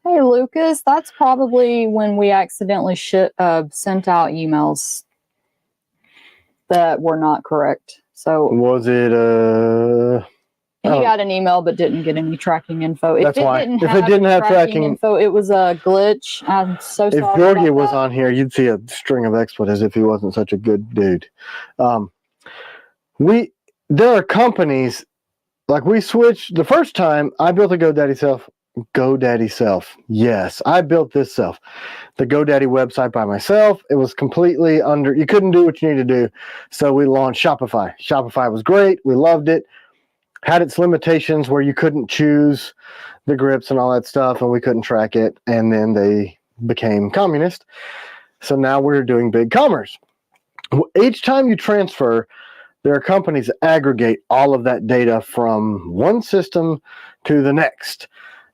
Hey, Lucas, that's probably when we accidentally sent out emails that were not correct. So was it he got an email but didn't get any tracking info. That's why. If it didn't have tracking info, it was a glitch. I'm so sorry. If Gorgie was on here, you'd see a string of expletives if he wasn't such a good dude. There are companies like we switched the first time I built a GoDaddy self. Yes, I built this self. The GoDaddy website by myself. It was completely you couldn't do what you need to do. So we launched Shopify. Shopify was great. We loved it. Had its limitations where you couldn't choose the grips and all that stuff, and we couldn't track it. And then they became communist. So now we're doing BigCommerce. Each time you transfer, there are companies that aggregate all of that data from one system to the next.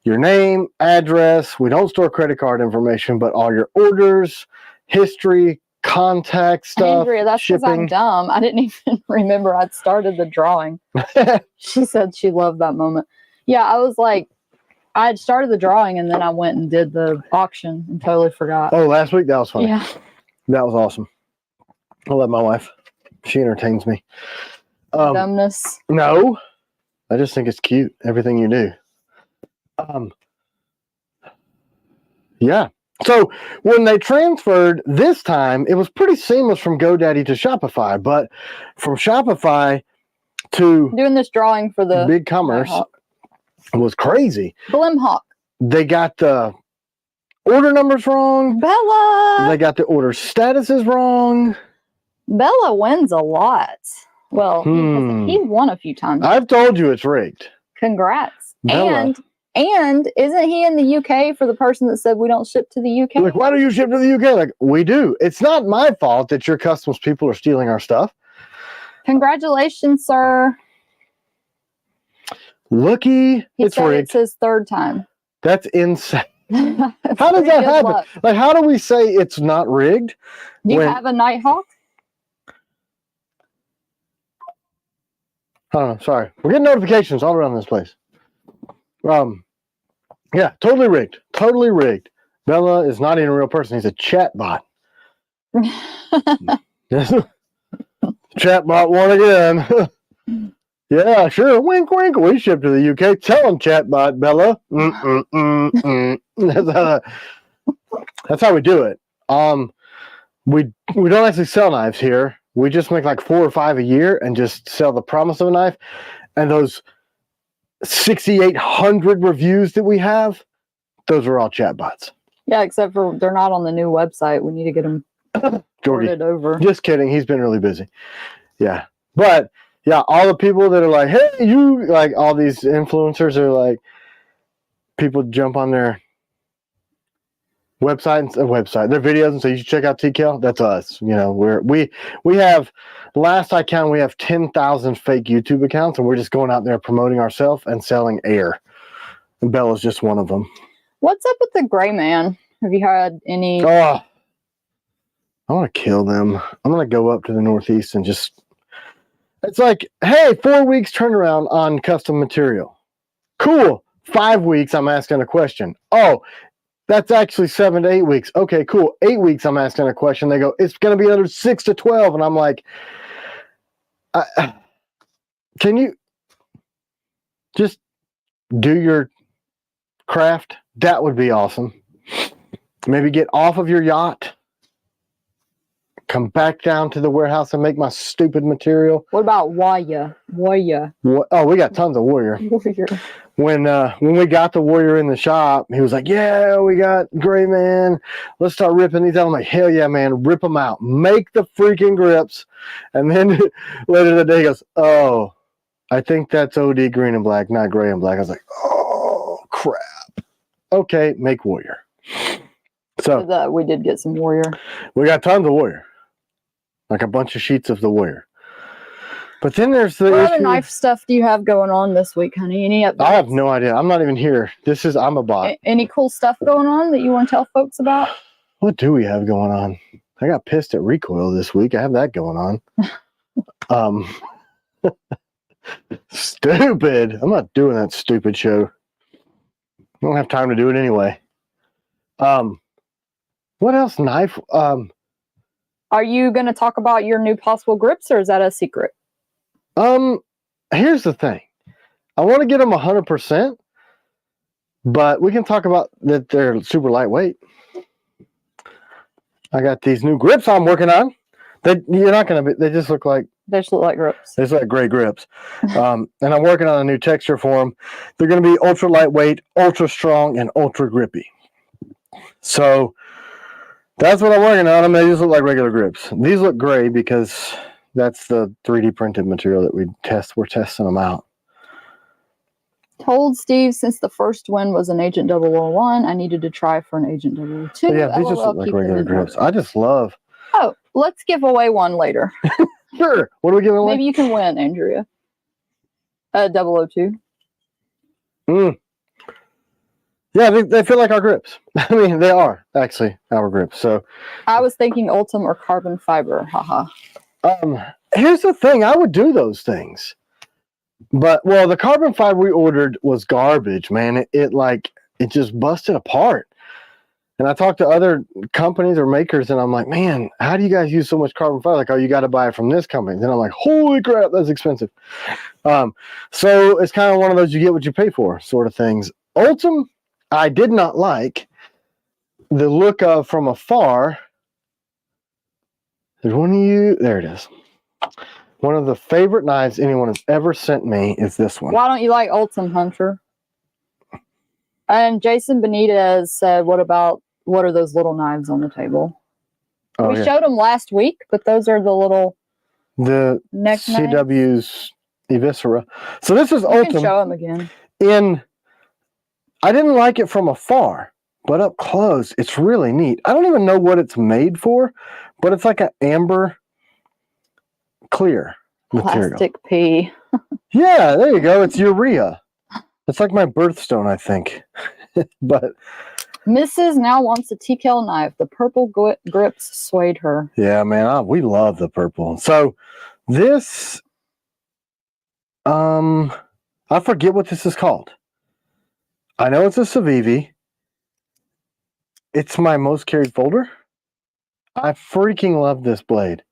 Your name, address, we don't store credit card information, but all your orders, history, contact stuff, Andrea, that's because I'm dumb. I didn't even remember I'd started the drawing. She said she loved that moment. Yeah, I was like, I had started the drawing and then I went and did the auction and totally forgot. Oh, last week? That was funny. Yeah. That was awesome. I love my wife. She entertains me. Dumbness. No, I just think it's cute, everything you do. Yeah. So when they transferred this time, it was pretty seamless from GoDaddy to Shopify, but from Shopify to doing this drawing for the BigCommerce was crazy. Blimhawk. They got the order numbers wrong. Bella. They got the order statuses wrong. Bella wins a lot. Well, he won a few times. I've told you it's rigged. Congrats. Bella. And isn't he in the UK for the person that said we don't ship to the UK? Like, why do you ship to the UK? Like, we do. It's not my fault that your customs people are stealing our stuff. Congratulations, sir. Looky, it's rigged. It's his third time. That's insane. How does that happen? Luck. Like, how do we say it's not rigged? Do you have a Nighthawk? Oh, sorry. We're getting notifications all around this place. Yeah, totally rigged. Totally rigged. Bella is not even a real person. He's a chat bot. Chat bot won again. Yeah, sure. Wink, wink. We ship to the UK. Tell him, chat bot, Bella. That's how we do it. we don't actually sell knives here. We just make like 4 or 5 a year and just sell the promise of a knife. And those 6,800 reviews that we have, those are all chatbots. Yeah, except for they're not on the new website. We need to get them ported over. Just kidding. He's been really busy. Yeah. But yeah, all the people that are like, hey, you, like all these influencers are like, people jump on their website, their videos and say, you should check out T.Kell. That's us. You know, we have, last I counted, we have 10,000 fake YouTube accounts, and we're just going out there promoting ourselves and selling air. And Bella's just one of them. What's up with the gray man? Have you had any? Oh, I want to kill them. I'm going to go up to the Northeast and just, it's like, hey, 4 weeks turnaround on custom material. Cool. 5 weeks, I'm asking a question. Oh, that's actually 7 to 8 weeks. Okay, cool. 8 weeks, I'm asking a question. They go, it's going to be another 6 to 12. And I'm like, can you just do your craft? That would be awesome. Maybe get off of your yacht, come back down to the warehouse and make my stupid material. What about Warrior? Oh, we got tons of Warrior. When we got the Warrior in the shop, he was like, yeah, we got gray man. Let's start ripping these out. I'm like, hell yeah, man, rip them out. Make the freaking grips. And then later in the day, he goes, oh, I think that's OD green and black, not gray and black. I was like, oh, crap. Okay, make Warrior. So we did get some Warrior. We got tons of Warrior. Like a bunch of sheets of the Warrior. But then there's the what other knife stuff do you have going on this week, honey? Any updates? I have no idea. I'm not even here. I'm a bot. Any cool stuff going on that you want to tell folks about? What do we have going on? I got pissed at recoil this week. I have that going on. Stupid. I'm not doing that stupid show. I don't have time to do it anyway. What else? Knife. Are you going to talk about your new possible grips, or is that a secret? Here's the thing. I want to get them 100%, but we can talk about that they're super lightweight. I got these new grips I'm working on. They just look like grips. They just look like gray grips. And I'm working on a new texture for them. They're going to be ultra lightweight, ultra strong, and ultra grippy. So that's what I'm working on them. They just look like regular grips. These look gray because that's the 3D printed material that we're testing them out. Told Steve since the first one was an Agent 001, I needed to try for an Agent 002. But yeah, these just look like regular grips. I just love. Oh, let's give away one later. Sure. What are we giving away? Maybe you can win, Andrea. 002. Yeah, they feel like our grips. I mean, they are actually our grips. So I was thinking Ultim or carbon fiber. Haha. Here's the thing. I would do those things. But, well, the carbon fiber we ordered was garbage, man. It just busted apart. And I talked to other companies or makers, and I'm like, man, how do you guys use so much carbon fiber? Like, oh, you got to buy it from this company. Then I'm like, holy crap, that's expensive. So it's kind of one of those you get what you pay for sort of things. Ultim, I did not like the look of from afar. There's one of you. There it is. One of the favorite knives anyone has ever sent me is this one. Why don't you like Ultim, Hunter? And Jason Benitez said, what are those little knives on the table? Oh, we showed them last week, but those are the neck CW's Eviscera. So this is Ultim. You can show them again. I didn't like it from afar, but up close, it's really neat. I don't even know what it's made for, but it's like an amber clear material. Plastic pea. Yeah, there you go. It's urea. It's like my birthstone, I think. But Mrs. now wants a T.Kell knife. The purple grips swayed her. Yeah, man, we love the purple. So this, I forget what this is called. I know it's a Civivi. It's my most carried folder. I freaking love this blade.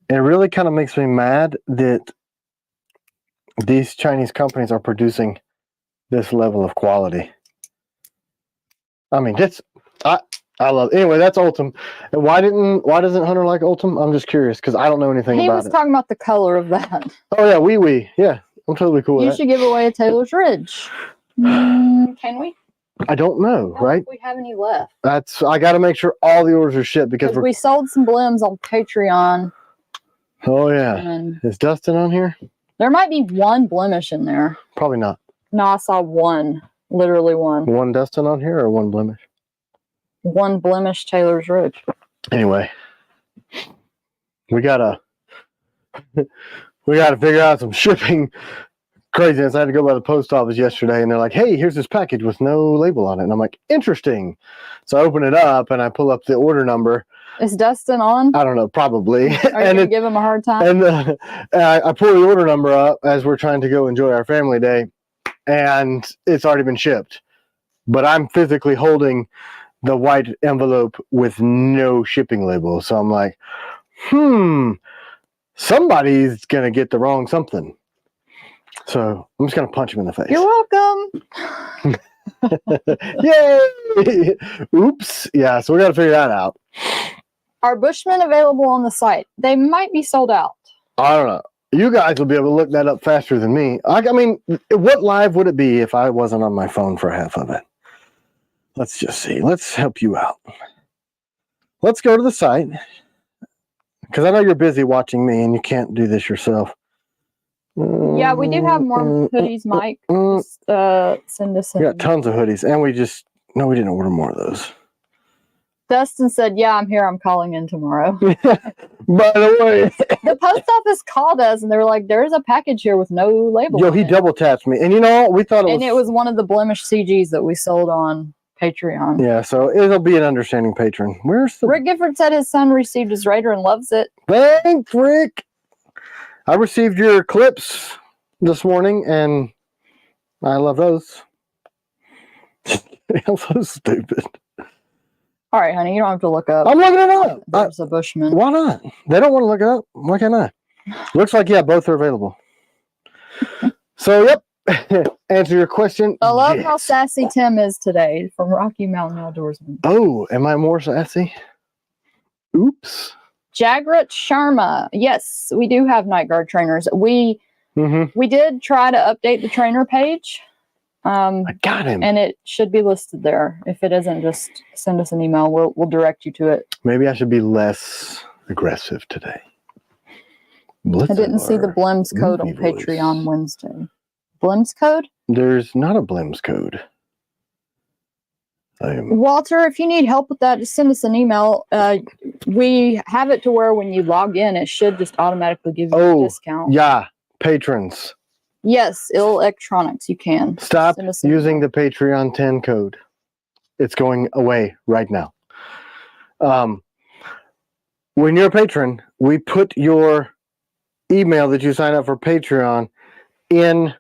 It really kind of makes me mad that these Chinese companies are producing this level of quality. I mean, I love it. Anyway, that's Ultim. And why doesn't Hunter like Ultim? I'm just curious because I don't know anything He about was it. talking about the color of that. Oh yeah, wee. Yeah, I'm totally cool with You that. should give away a Taylor's Ridge. Can we? I don't know, I don't know right? if we have any left. I got to make sure all the orders are shipped because we sold some blims on Patreon. Oh yeah, And is Dustin on here? there might be one blemish in there. Probably not. No, I saw one. Literally one. One Dustin on here or one blemish? One blemish Taylor's Ridge. Anyway, we gotta figure out some shipping craziness. I had to go by the post office yesterday and they're like, hey, here's this package with no label on it. And I'm like, interesting. So I open it up and I pull up the order number. Is Dustin on? I don't know, probably. Are you going to give him a hard time? And I pull the order number up as we're trying to go enjoy our family day and it's already been shipped. But I'm physically holding the white envelope with no shipping label. So I'm like, somebody's going to get the wrong something. So I'm just going to punch him in the face. You're welcome. Yay! Oops. Yeah, so we got to figure that out. Are Bushmen available on the site? They might be sold out. I don't know. You guys will be able to look that up faster than me. I mean, what live would it be if I wasn't on my phone for half of it? Let's just see. Let's help you out. Let's go to the site. Because I know you're busy watching me and you can't do this yourself. Yeah, we do have more hoodies, Mike. Just, send us in. We got tons of hoodies. And we didn't order more of those. Dustin said, yeah, I'm here. I'm calling in tomorrow. By the way. The post office called us and they were like, there's a package here with no label. Yo, he double tapped me. And you know, we thought it was one of the blemish CGs that we sold on Patreon. Yeah, so it'll be an understanding patron. Where's the... Rick Gifford said his son received his Raider and loves it. Thanks, Rick. I received your clips this morning and I love those. I'm so stupid. All right, honey, you don't have to look up. I'm looking it up. There's a Bushman. Why not? They don't want to look it up. Why can't I? Looks like, yeah, both are available. So, yep. Answer your question. I love how sassy Tim is today from Rocky Mountain Outdoorsman. Oh, am I more sassy? Oops. Jagrat Sharma. Yes, we do have night guard trainers. We did try to update the trainer page. I got him. And it should be listed there. If it isn't, just send us an email. We'll direct you to it. Maybe I should be less aggressive today. I didn't see the Blims code on Patreon Wednesday. Blims code? There's not a Blims code. Walter, if you need help with that, just send us an email. We have it to where when you log in, it should just automatically give you a discount. Yeah, patrons. Yes, electronics, you can. Stop using the Patreon 10 code. It's going away right now. When you're a patron, we put your email that you sign up for Patreon in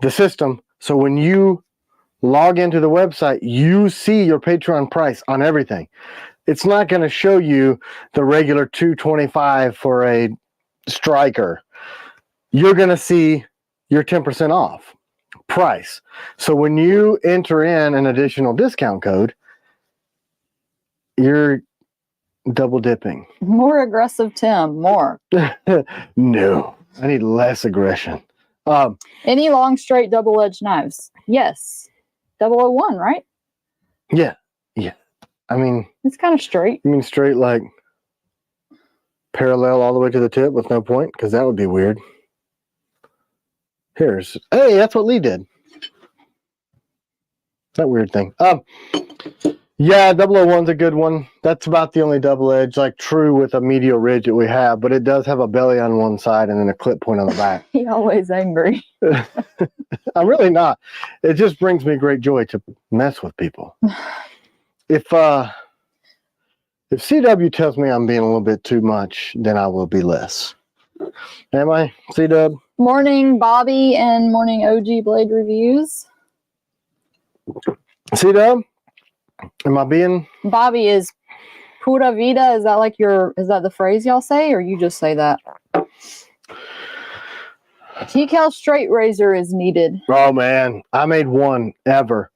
the system. So when you log into the website, you see your Patreon price on everything. It's not going to show you the regular $225 for a striker. You're going to see your 10% off price. So when you enter in an additional discount code, you're double dipping. More aggressive, Tim. More. No, I need less aggression. Any long, straight, double-edged knives? Yes. 001, right? Yeah. I mean, it's kind of straight. You mean straight like parallel all the way to the tip with no point? Because that would be weird. Hey, that's what Lee did. That weird thing. Yeah, 001's a good one. That's about the only double edge, like true with a medial ridge that we have, but it does have a belly on one side and then a clip point on the back. He's always angry. I'm really not. It just brings me great joy to mess with people. If CW tells me I'm being a little bit too much, then I will be less. Am I, C-Dub? Morning, Bobby, and morning, OG Blade Reviews. C-Dub? Am I being... Bobby is pura vida. Is that like is that the phrase y'all say, or you just say that? T.Kell straight razor is needed. Oh, man. I made one ever.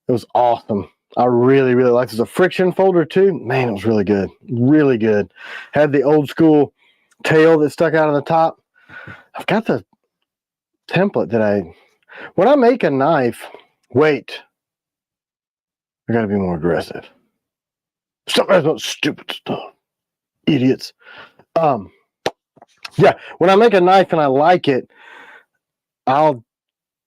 It was awesome. I really, really like. There's a friction folder too. Man, it was really good. Really good. Had the old school tail that stuck out of the top. I've got the template that when I make a knife, wait, I gotta be more aggressive. Stop asking stupid stuff. Idiots. Yeah, when I make a knife and I like it, I'll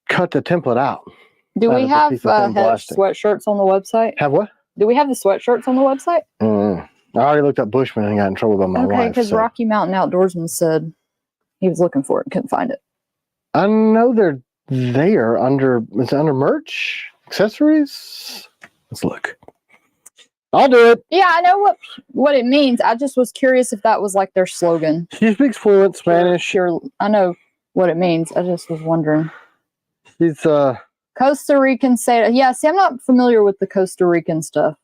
cut the template out. Do we have sweatshirts on the website? Have what? Do we have the sweatshirts on the website? I already looked up Bushman and got in trouble by my wife. Okay, because Rocky Mountain Outdoorsman said he was looking for it and couldn't find it. I know they're there under, is it under merch? Accessories? Let's look. I'll do it. Yeah, I know what it means. I just was curious if that was like their slogan. She speaks fluent Spanish. Sure, I know what it means. I just was wondering. She's Costa Rican say, yeah, see, I'm not familiar with the Costa Rican stuff.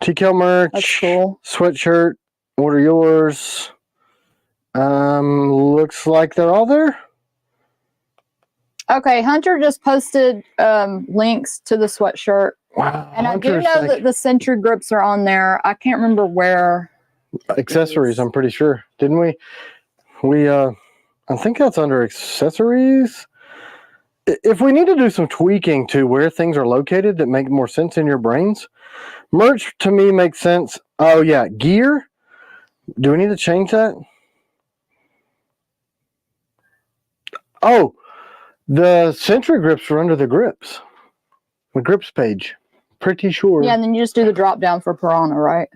T.Kell merch. That's cool. Sweatshirt. Order yours. Looks like they're all there. Okay, Hunter just posted links to the sweatshirt. Wow. And Hunter's, I do know that the Sentry grips are on there. I can't remember where. Accessories, I'm pretty sure. Didn't we? I think that's under accessories. If we need to do some tweaking to where things are located that make more sense in your brains, merch to me makes sense. Oh yeah, gear. Do we need to change that? Oh, the Sentry grips are under the grips. The grips page. Pretty sure. Yeah, and then you just do the drop down for Piranha, right?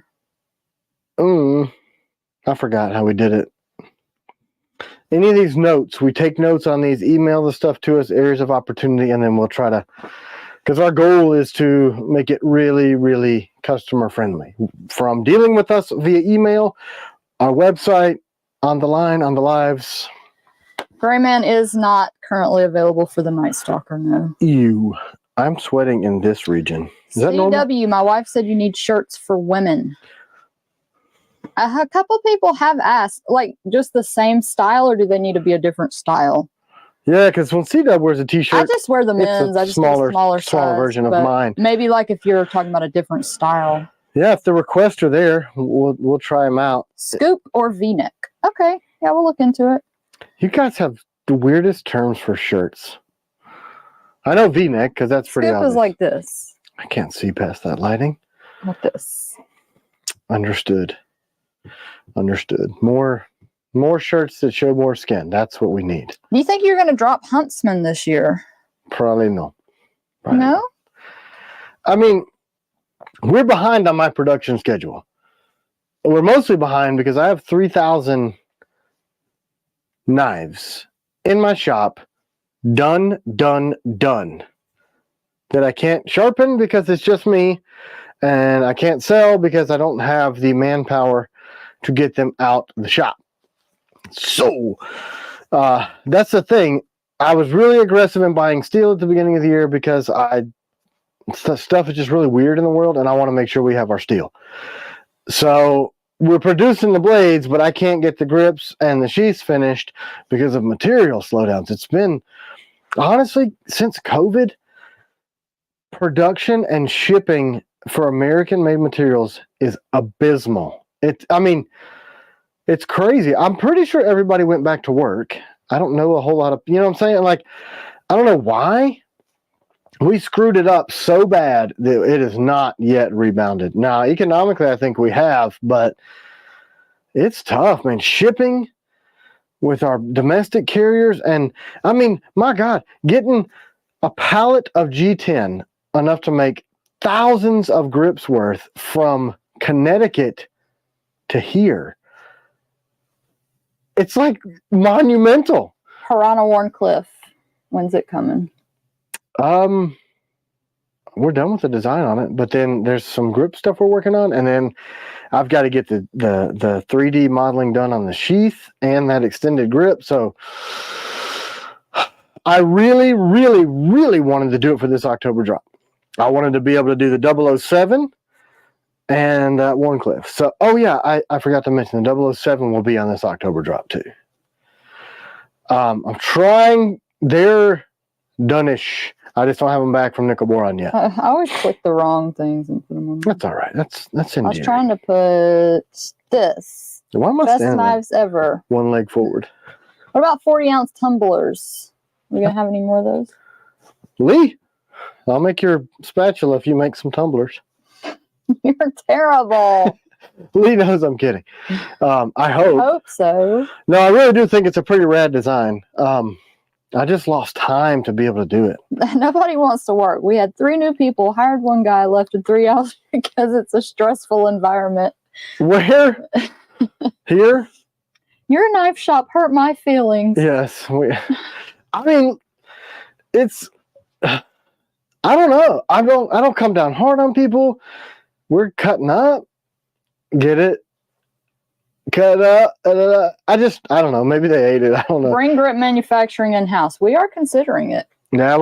I forgot how we did it. Any of these notes, we take notes on these, email the stuff to us, areas of opportunity, and then we'll try to, because our goal is to make it really, really customer friendly. From dealing with us via email, our website, on the line, on the lives. Grayman is not currently available for the Night Stalker, no. Ew. I'm sweating in this region. Is that normal? CW, my wife said you need shirts for women. A couple people have asked, like, just the same style, or do they need to be a different style? Yeah, because when CW wears a t-shirt, I just wear the men's. I just wear a smaller version of mine. Maybe like if you're talking about a different style. Yeah, if the requests are there, we'll try them out. Scoop or V-neck? Okay, yeah, we'll look into it. You guys have the weirdest terms for shirts. I know V-neck because that's pretty obvious. Scoop is like this. I can't see past that lighting. Like this. Understood. Understood. More shirts that show more skin. That's what we need. Do you think you're going to drop Huntsman this year? Probably no. No? No. I mean, we're behind on my production schedule. We're mostly behind because I have 3,000 knives in my shop, done, that I can't sharpen because it's just me, and I can't sell because I don't have the manpower to get them out of the shop. So that's the thing. I was really aggressive in buying steel at the beginning of the year because stuff is just really weird in the world, and I want to make sure we have our steel. So we're producing the blades, but I can't get the grips and the sheaths finished because of material slowdowns. It's been, honestly, since COVID, production and shipping for American-made materials is abysmal. It's crazy. I'm pretty sure everybody went back to work. I don't know a whole lot of, you know what I'm saying? Like, I don't know why. We screwed it up so bad that it is not yet rebounded. Now, economically, I think we have, but it's tough, man. Shipping with our domestic carriers, and I mean, my God, getting a pallet of G10 enough to make thousands of grips worth from Connecticut to here. It's like monumental. Piranha Warncliffe. When's it coming? We're done with the design on it, but then there's some grip stuff we're working on, and then I've got to get the 3D modeling done on the sheath and that extended grip. So I really, really, really wanted to do it for this October drop. I wanted to be able to do the 007 and Warncliffe. So, oh yeah, I forgot to mention the 007 will be on this October drop too. I'm trying their Done-ish. I just don't have them back from nickel boron yet. I always click the wrong things and put them on. That's all right. That's endearing. I was trying to put this. Why am I Best standing knives ever. one leg forward? What about 40-ounce tumblers? Are we going to have any more of those? Lee, I'll make your spatula if you make some tumblers. You're terrible. Lee knows I'm kidding. I hope. I hope so. No, I really do think it's a pretty rad design. I just lost time to be able to do it. Nobody wants to work. We had 3 new people, hired 1 guy, left in 3 hours because it's a stressful environment. Where? Here? Your knife shop hurt my feelings. Yes. I mean, it's. I don't know. I don't come down hard on people. We're cutting up. Get it? Cut up. I don't know. Maybe they ate it. I don't know. Bring grip manufacturing in-house. We are considering it. Yeah,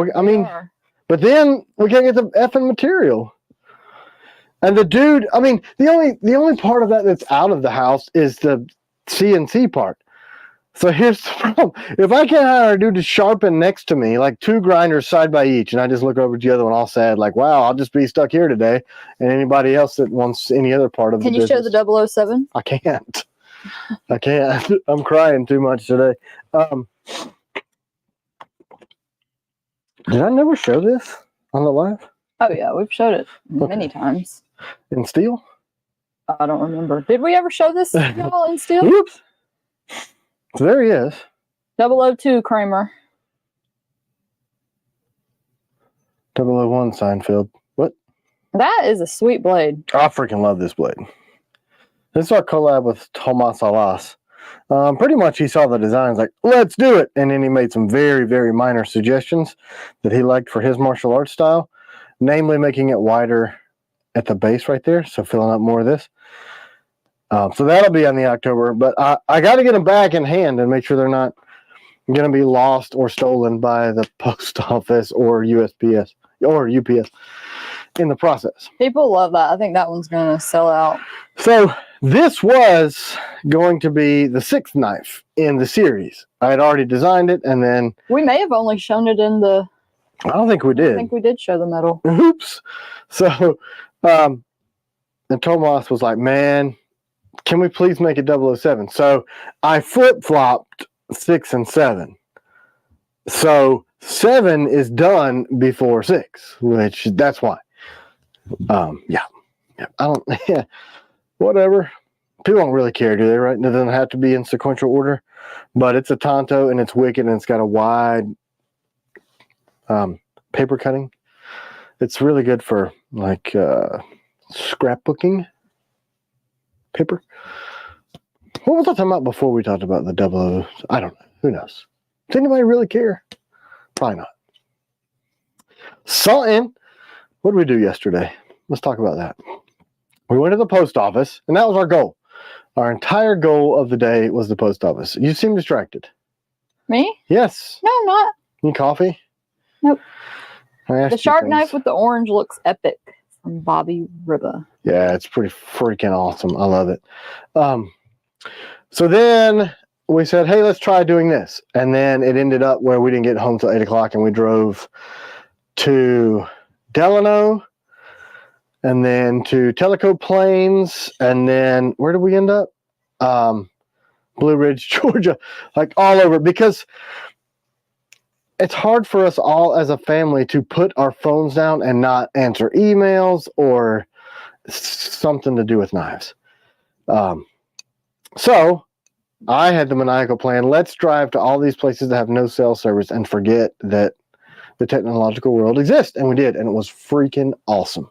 but then we can't get the effing material. And the dude, I mean, the only part of that that's out of the house is the CNC part. So here's the problem. If I can't hire a dude to sharpen next to me, like 2 grinders side by each, and I just look over to the other one all sad, like, wow, I'll just be stuck here today. And anybody else that wants any other part of the business. Can you show the 007? I can't. I can't. I'm crying too much today. Did I never show this on the live? Oh, yeah, we've showed it many times. In steel? I don't remember. Did we ever show this y'all in steel? Oops. So there he is. 002 Kramer. 001 Seinfeld. What? That is a sweet blade. I freaking love this blade. This is our collab with Tomas Alas. Pretty much he saw the designs like, let's do it. And then he made some very, very minor suggestions that he liked for his martial arts style. Namely, making it wider at the base right there. So filling up more of this. So that'll be on the October. But I got to get them back in hand and make sure they're not going to be lost or stolen by the post office or USPS or UPS in the process. People love that. I think that one's going to sell out. So this was going to be the 6th knife in the series. I had already designed it, and then we may have only shown it in the. I don't think we did. I think we did show the metal. Oops. So, and Tomas was like, "Man, can we please make it 007?" So I flip-flopped 6 and 7. So 7 is done before 6, which that's why. Yeah. I don't. Yeah. Whatever. People don't really care, do they? Right? It doesn't have to be in sequential order, but it's a Tonto and it's wicked and it's got a wide paper cutting. It's really good for like scrapbooking paper. What was I talking about before we talked about the 00? I don't know. Who knows? Does anybody really care? Probably not. Something. What did we do yesterday? Let's talk about that. We went to the post office, and that was our goal. Our entire goal of the day was the post office. You seem distracted. Me? Yes. No, I'm not. Need coffee? Nope. The sharp knife with the orange looks epic from Bobby Ribba. Yeah, it's pretty freaking awesome. I love it. So then we said, hey, let's try doing this. And then it ended up where we didn't get home till 8 o'clock, and we drove to Delano, and then to Tellico Plains, and then where did we end up? Blue Ridge, Georgia, like all over, because it's hard for us all as a family to put our phones down and not answer emails or something to do with knives. So I had the maniacal plan. Let's drive to all these places that have no cell service and forget that the technological world exists. And we did, and it was freaking awesome.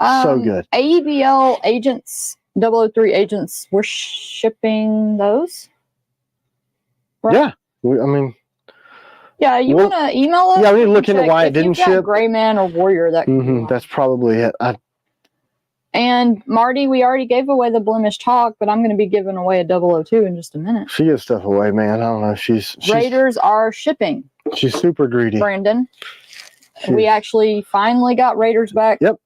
So good. AEBL agents, 003 agents, we're shipping those? Right? Yeah. I mean. Yeah, you want to email us? Yeah, we need to look into why it didn't ship. Gray Man or Warrior, that that's probably it. And Marty, we already gave away the Blemish Talk, but I'm going to be giving away a 002 in just a minute. She gives stuff away, man. I don't know. She's Raiders are shipping. She's super greedy. Brandon. We actually finally got Raiders back. Yep.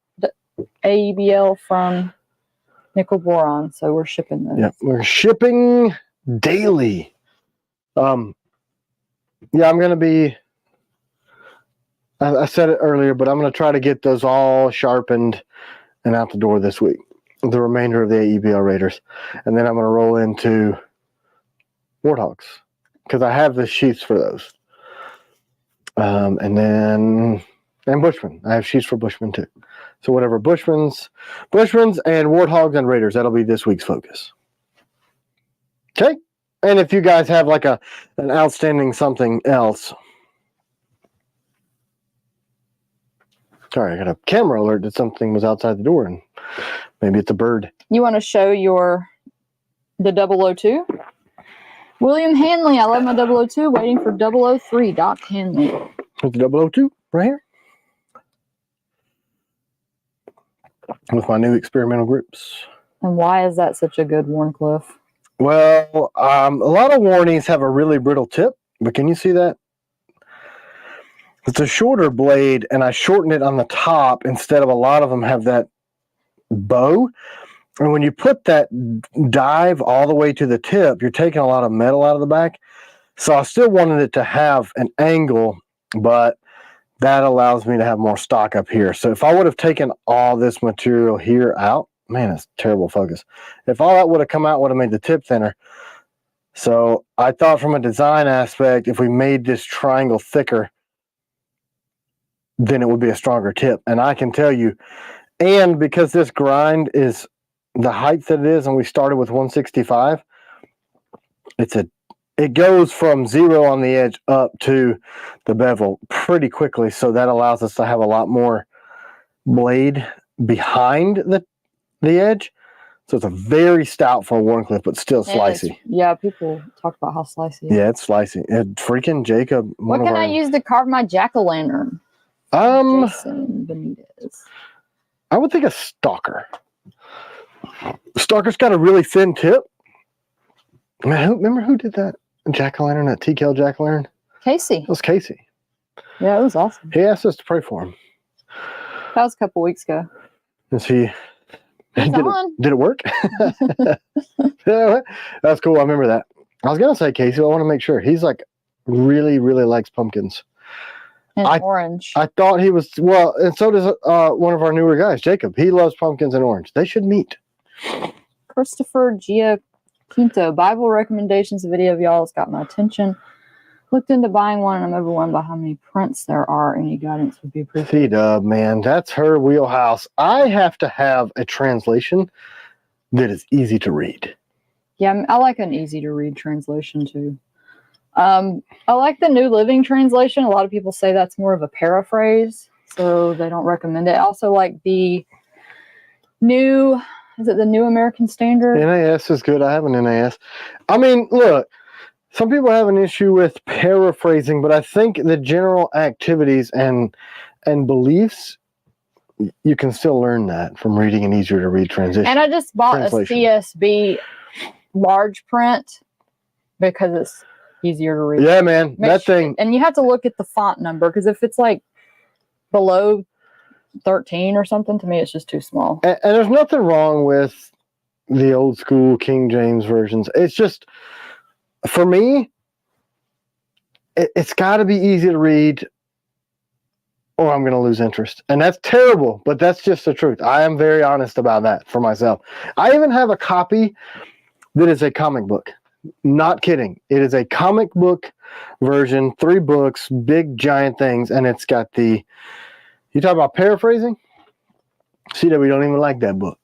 AEBL from Nickel Boron, so we're shipping those. Yep, we're shipping daily. Yeah, I'm gonna be I said it earlier, but I'm going to try to get those all sharpened and out the door this week. The remainder of the AEBL Raiders. And then I'm going to roll into Warthogs because I have the sheaths for those. And Bushmen. I have sheaths for Bushmen too. So whatever, Bushmans and Warthogs and Raiders, that'll be this week's focus. Okay? And if you guys have like an outstanding something else. Sorry, I got a camera alert that something was outside the door and maybe it's a bird. You want to show the 002? William Hanley, I love my 002, waiting for 003, Doc Hanley. With the 002 right here. With my new experimental grips. And why is that such a good Warncliffe? Well, a lot of warnies have a really brittle tip, but can you see that? It's a shorter blade, and I shortened it on the top instead of a lot of them have that bow. And when you put that dive all the way to the tip, you're taking a lot of metal out of the back. So I still wanted it to have an angle, but that allows me to have more stock up here. So if I would have taken all this material here out, man, it's terrible focus. If all that would have come out, would have made the tip thinner. So I thought from a design aspect, if we made this triangle thicker, then it would be a stronger tip. And I can tell you, and because this grind is the height that it is, and we started with 165, it goes from 0 on the edge up to the bevel pretty quickly. So that allows us to have a lot more blade behind the edge. So it's a very stout for a Warncliffe, but still slicey. Yeah, people talk about how slicey. Yeah, it's slicey. Freaking Jacob. What can I use to carve my jack-o'-lantern? Jason Benitez. I would think a stalker. Stalker's got a really thin tip. Man, remember who did that jack-o'-lantern, that T.Kell jack-o'-lantern? Casey. It was Casey. Yeah, it was awesome. He asked us to pray for him. That was a couple weeks ago. Is he... Did it work? Yeah, that's cool. I remember that. I was going to say Casey, but I want to make sure. He's like really, really likes pumpkins. and orange. I thought he was, well, and so does one of our newer guys, Jacob. He loves pumpkins and orange. They should meet. Christopher Giaquinto, Bible recommendations video of y'all has got my attention. Looked into buying one, and I'm overwhelmed by how many prints there are. Any guidance would be appreciated. C-Dub, man, that's her wheelhouse. I have to have a translation that is easy to read. Yeah, I like an easy to read translation too. I like the New Living Translation. A lot of people say that's more of a paraphrase, so they don't recommend it. I also like the new, is it the New American Standard? NAS is good. I have an NAS. I mean, look, some people have an issue with paraphrasing, but I think the general activities and beliefs, you can still learn that from reading an easier to read translation. And I just bought a CSB large print because it's easier to read. Yeah, man, that thing. And you have to look at the font number, because if it's like below 13 or something, to me it's just too small. And there's nothing wrong with the old school King James versions. It's just, for me, it's got to be easy to read or I'm going to lose interest. And that's terrible, but that's just the truth. I am very honest about that for myself. I even have a copy that is a comic book. Not kidding. It is a comic book version, 3 books, big giant things, and it's got the, you talk about paraphrasing? See that we don't even like that book.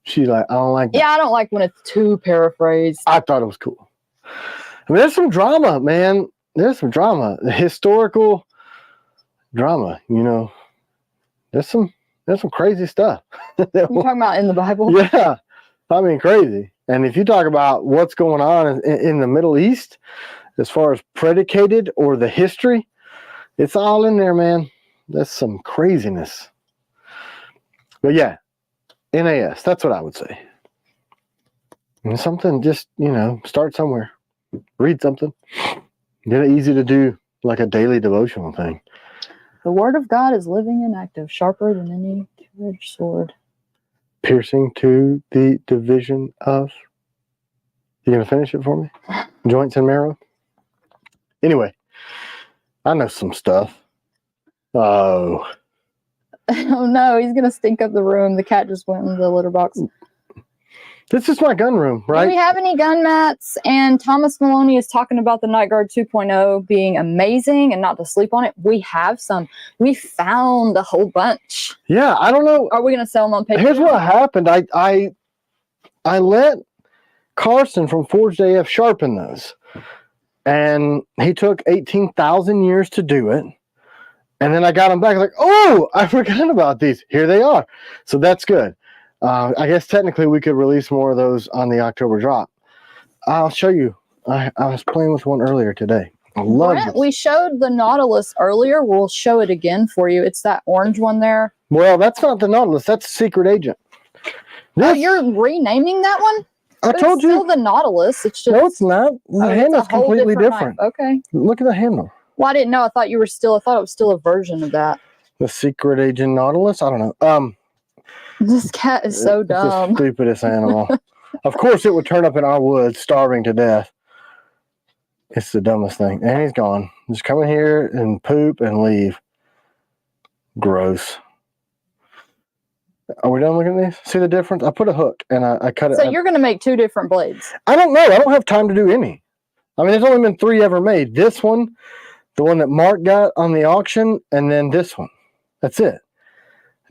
She's like, I don't like that. Yeah, I don't like when it's too paraphrased. I thought it was cool. I mean, there's some drama, man. There's some drama. The historical drama, you know. There's some crazy stuff. You're talking about in the Bible? Yeah. I mean, crazy. And if you talk about what's going on in the Middle East, as far as predicated or the history, it's all in there, man. That's some craziness. But yeah, NAS, that's what I would say. And something, just, you know, start somewhere. Read something. Get it easy to do, like a daily devotional thing. The Word of God is living and active, sharper than any two-edged sword. Piercing to the division of, you gonna finish it for me? Joints and marrow. Anyway, I know some stuff. Oh. Oh no, he's gonna stink up the room. The cat just went in the litter box. This is my gun room, Do right? we have any gun mats? And Thomas Maloney is talking about the Night Guard 2.0 being amazing and not to sleep on it. We have some. We found a whole bunch. Yeah, I don't know. Are we gonna sell them on Patreon? Here's what happened. I let Carson from Forged AF sharpen those. And he took 18,000 years to do it. And then I got them back like, oh, I forgot about these. Here they are. So that's good. I guess technically we could release more of those on the October drop. I'll show you. I was playing with one earlier today. I love it. We showed the Nautilus earlier. We'll show it again for you. It's that orange one there. Well, that's not the Nautilus. That's Secret Agent. Oh, you're renaming that one? I But told it's you. still the Nautilus. It's just No, it's not. The handle's completely different. Knife. Okay. Look at the handle. Well, I didn't know. I thought it was still a version of that. The Secret Agent Nautilus? I don't know. This cat is so It's the dumb. stupidest animal. Of course, it would turn up in our woods, starving to death. It's the dumbest thing. And he's gone. Just come in here and poop and leave. Gross. Are we done looking at these? See the difference? I put a hook and I cut it. So you're going to make 2 different blades. I don't know. I don't have time to do any. I mean, there's only been 3 ever made. This one, the one that Mark got on the auction, and then this one. That's it.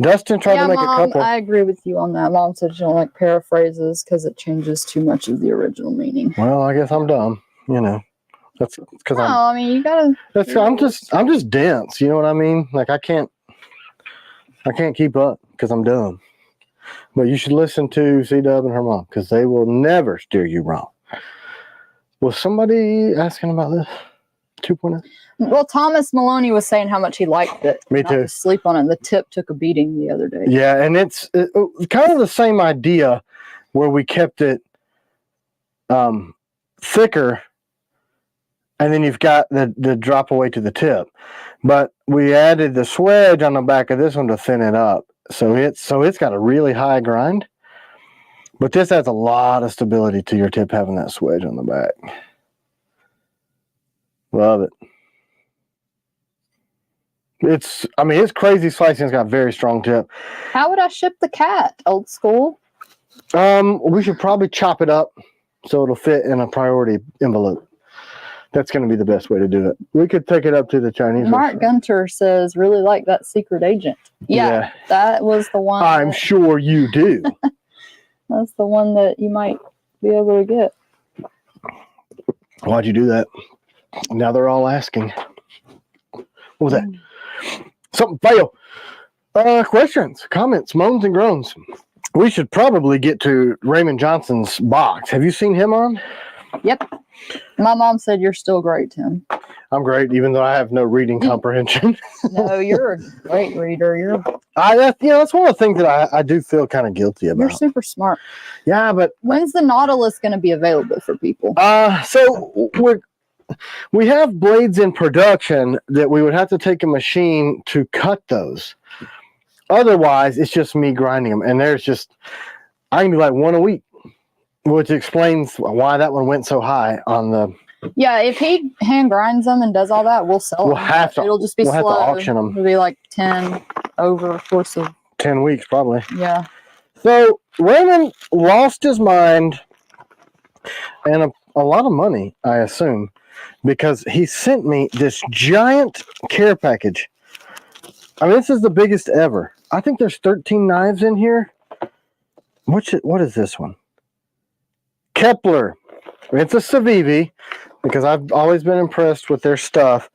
Dustin tried to make Mom, a couple. I agree with you on that. Mom said she don't like paraphrases because it changes too much of the original meaning. Well, I guess I'm dumb. You know, that's because I mean, you gotta. I'm just dense. You know what I mean? Like I can't keep up because I'm dumb. But you should listen to C-Dub and her mom because they will never steer you wrong. Was somebody asking about this 2.0? Well, Thomas Maloney was saying how much he liked it. Me not too. To sleep on it. The tip took a beating the other day. Yeah, and it's kind of the same idea where we kept it thicker, and then you've got the drop away to the tip. But we added the swedge on the back of this one to thin it up. So it's got a really high grind. But this adds a lot of stability to your tip having that swedge on the back. Love it. It's crazy slicing. It's got a very strong tip. How would I ship the cat? Old school? We should probably chop it up so it'll fit in a priority envelope. That's going to be the best way to do it. We could take it up to the Chinese Mark restaurant. Gunter says, really like that Secret Agent. Yeah. That was the one. I'm sure you do. That's the one that you might be able to get. Why'd you do that? Now they're all asking. What was that? Something fail. Questions, comments, moans, and groans. We should probably get to Raymond Johnson's box. Have you seen him on? Yep. My mom said you're still great, Tim. I'm great, even though I have no reading comprehension. No, you're a great reader. That's one of the things that I do feel kind of guilty about. You're super smart. Yeah, but when's the Nautilus going to be available for people? So we have blades in production that we would have to take a machine to cut those. Otherwise, it's just me grinding them, and I can do like one a week, which explains why that one went so high on the. Yeah, if he hand grinds them and does all that, we'll sell them. It'll just be slow. We'll have to auction them. It'll be like 10 over a course of 10 weeks, probably. Yeah. So Raymond lost his mind and a lot of money, I assume, because he sent me this giant care package. I mean, this is the biggest ever. I think there's 13 knives in here. What is this one? Kepler. It's a Civivi because I've always been impressed with their stuff.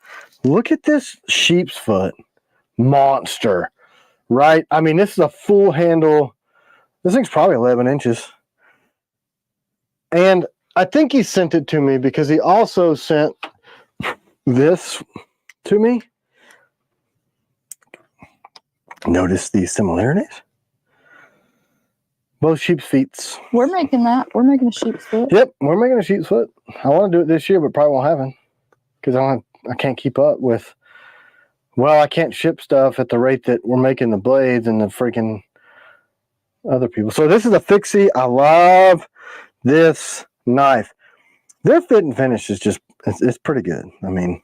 Look at this sheep's foot monster, right? I mean, this is a full handle. This thing's probably 11 inches. And I think he sent it to me because he also sent this to me. Notice the similarities. Both sheep's feet. We're making that. We're making a sheep's foot. Yep, we're making a sheep's foot. I want to do it this year, but probably won't happen because I can't keep up with. Well, I can't ship stuff at the rate that we're making the blades and the freaking other people. So this is a fixie. I love this knife. Their fit and finish is just it's pretty good. I mean,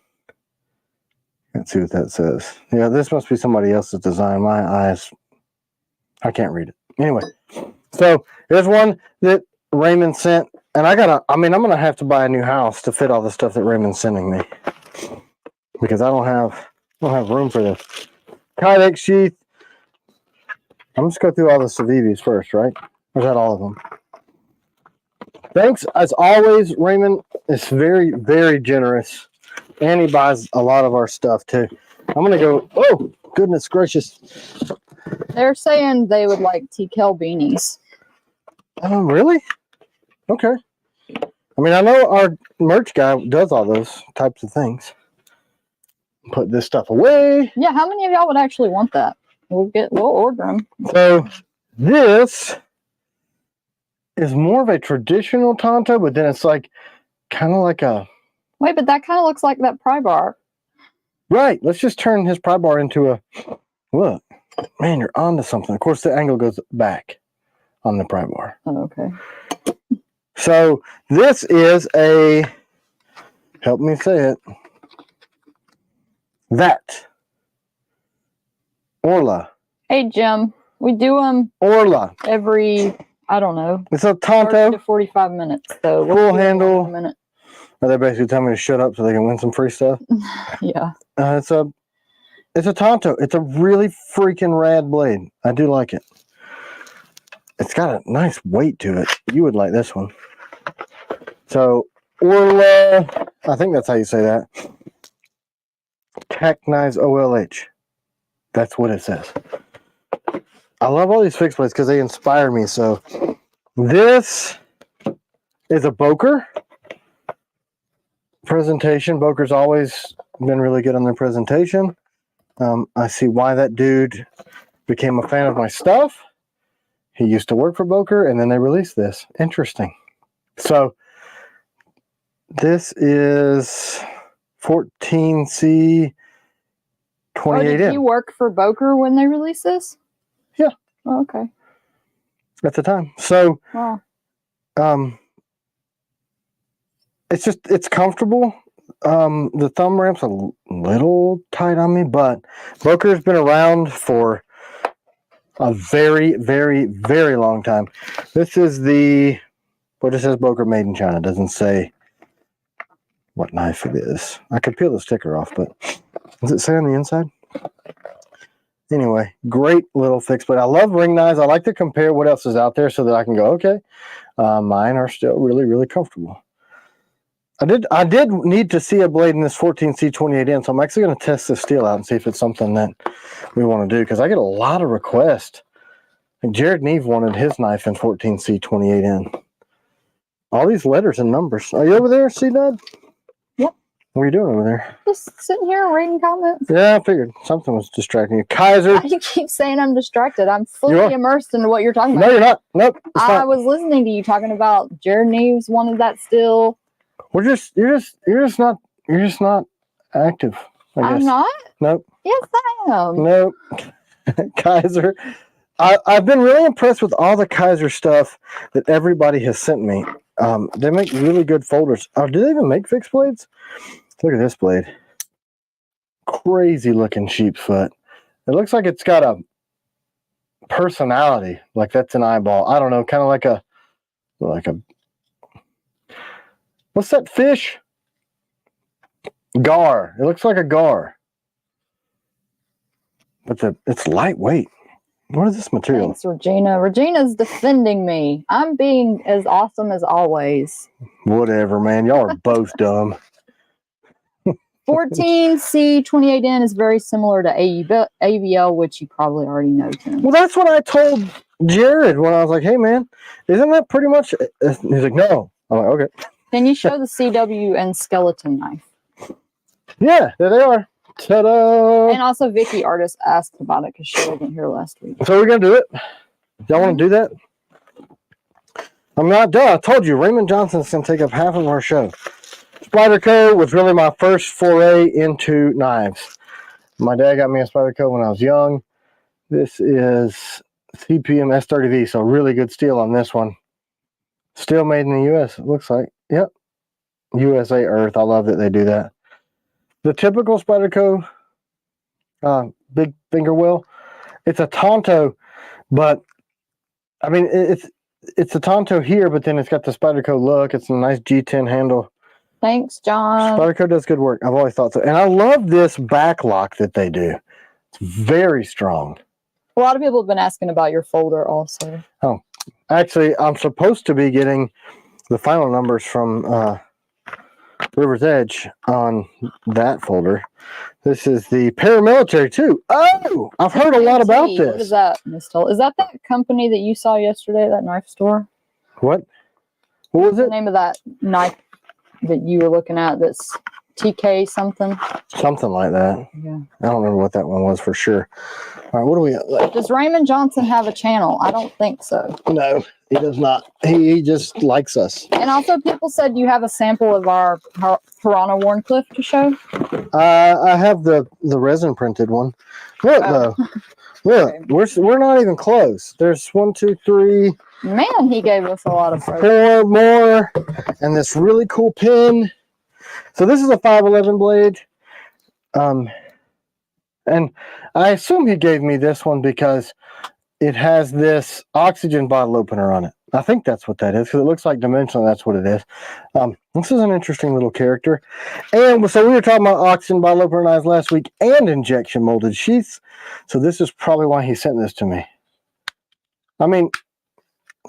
Let's see what that says. Yeah, this must be somebody else's design. My eyes, I can't read it. Anyway, so here's one that Raymond sent, and I'm gonna have to buy a new house to fit all the stuff that Raymond's sending me because I don't have room for this. Kydex sheath. I'm just go through all the Civivis first, right? Or is that all of them? Thanks as always, Raymond is very, very generous. And he buys a lot of our stuff too. I'm gonna go. Oh goodness gracious! They're saying they would like T.Kell beanies. Really? Okay. I mean, I know our merch guy does all those types of things. Put this stuff away. Yeah, how many of y'all would actually want that? We'll order them. So this is more of a traditional Tonto, but then it's like kind of like a. Wait, but that kind of looks like that Prybar. Right. Let's just turn his Prybar into a. Look, man, you're onto something. Of course, the angle goes back on the Prybar. Oh, okay. So this is a. Help me say it. That. Orla. Hey, Jim. We do them Orla. every, I don't know, It's a 30 Tonto. to 45 minutes. So Full handle. In a minute. Are they basically telling me to shut up so they can win some free stuff? Yeah. It's a Tonto. It's a really freaking rad blade. I do like it. It's got a nice weight to it. You would like this one. So Orla, I think that's how you say that. Tacnize OLH. That's what it says. I love all these fixed blades because they inspire me. So this is a Boker presentation. Boker's always been really good on their presentation. I see why that dude became a fan of my stuff. He used to work for Boker, and then they released this. Interesting. So this is 14C 28N. Did you work for Boker when they released this? Yeah. Oh, okay. At the time. So Wow. it's comfortable. The thumb ramp's a little tight on me, but Boker's been around for a very, very, very long time. This is it says Boker made in China. It doesn't say what knife it is. I could peel the sticker off, but does it say on the inside? Anyway, great little fix, but I love ring knives. I like to compare what else is out there so that I can go, okay, mine are still really, really comfortable. I did need to see a blade in this 14C28N, so I'm actually going to test this steel out and see if it's something that we want to do, because I get a lot of requests. And Jared Neve wanted his knife in 14C28N. All these letters and numbers. Are you over there, C-Dud? Yep. What are you doing over there? Just sitting here reading comments. Yeah, I figured something was distracting you. Kaiser. You keep saying I'm distracted. I'm fully immersed into what you're talking about. No, you're not. Nope. I was listening to you talking about Jared Neves wanted that still. You're just not active. I'm not? Nope. Yes, I am. Nope. Kaiser. I've been really impressed with all the Kaiser stuff that everybody has sent me. They make really good folders. Oh, do they even make fixed blades? Look at this blade. Crazy looking sheep's foot. It looks like it's got a personality. Like that's an eyeball. I don't know. Kind of like a what's that fish? Gar. It looks like a gar. But it's lightweight. What is this material? Thanks, Regina. Regina's defending me. I'm being as awesome as always. Whatever, man. Y'all are both dumb. 14C28N is very similar to ABL, which you probably already know, Tim. Well, that's what I told Jared when I was like, hey, man, isn't that pretty much... He's like, no. I'm like, okay. Can you show the CW and skeleton knife? Yeah, there they are. Ta-da! And also, Vicky Artist asked about it because she wasn't here last week. So we're going to do it? Y'all want to do that? I'm not done. I told you, Raymond Johnson's going to take up half of our show. Spyderco was really my first foray into knives. My dad got me a Spyderco when I was young. This is CPM S30V, so really good steel on this one. Steel made in the U.S., it looks like. Yep. USA Earth. I love that they do that. The typical Spyderco big finger wheel. It's a Tonto, but I mean it's a Tonto here, but then it's got the Spyderco look. It's a nice G10 handle. Thanks, John. Spyderco does good work. I've always thought so, and I love this back lock that they do. It's very strong. A lot of people have been asking about your folder also. Oh, actually, I'm supposed to be getting the final numbers from River's Edge on that folder. This is the paramilitary too. Oh, I've heard a lot about this. What is that, Miss Tull? Is that company that you saw yesterday, that knife store? What was What's it? the name of that knife that you were looking at? That's TK something? Something like that. Yeah. I don't remember what that one was for sure. All right, what do we got? Does Raymond Johnson have a channel? I don't think so. No, he does not. He just likes us. And also, people said you have a sample of our Piranha Warncliffe to show. I have the resin printed one. Look though, look, Okay. we're not even close. There's 1, 2, 3, Man, he gave us a lot of presents. 4 more, and this really cool pin. So this is a 511 blade, and I assume he gave me this one because it has this oxygen bottle opener on it. I think that's what that is because it looks like dimensionally that's what it is. This is an interesting little character. And so we were talking about oxygen bottle opener knives last week and injection molded sheaths. So this is probably why he sent this to me. I mean,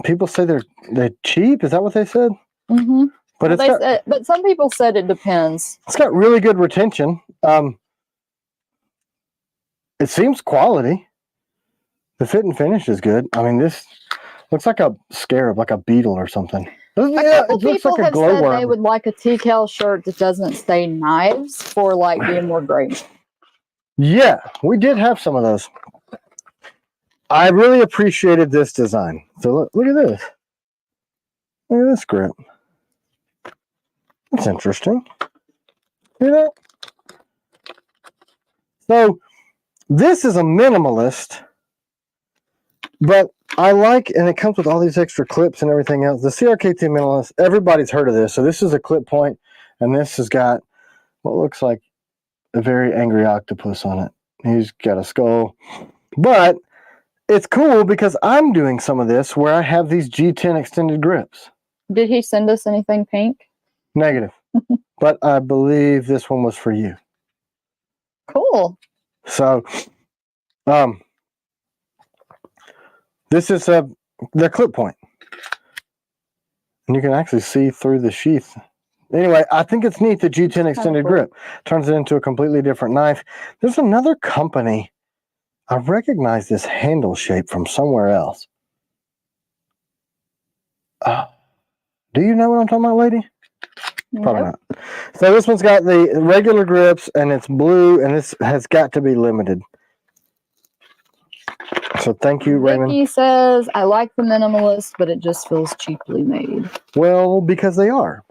people say they're cheap. Is that what they said? Mm-hmm. But But some people said it depends. It's got really good retention. It seems quality. The fit and finish is good. I mean, this looks like a scarab, like a beetle or something. Yeah, A couple it looks people like a have said glowworm. they would like a T.Kell shirt that doesn't stain knives for like being more great. Yeah, we did have some of those. I really appreciated this design. So look at this. Look at this grip. That's interesting. See that? So this is a minimalist, but I like, and it comes with all these extra clips and everything else. The CRKT minimalist, everybody's heard of this. So this is a clip point, and this has got what looks like a very angry octopus on it. He's got a skull, but it's cool because I'm doing some of this where I have these G10 extended grips. Did he send us anything pink? Negative. But I believe this one was for you. Cool. So, this is their clip point. And you can actually see through the sheath. Anyway, I think it's neat, the G10 extended cool. grip. Turns it into a completely different knife. There's another company. I recognize this handle shape from somewhere else. Do you know what I'm talking about, lady? Probably Nope. not. So this one's got the regular grips, and it's blue, and this has got to be limited. So thank you, Raymond. Vicky says, I like the minimalist, but it just feels cheaply made. Well, because they are.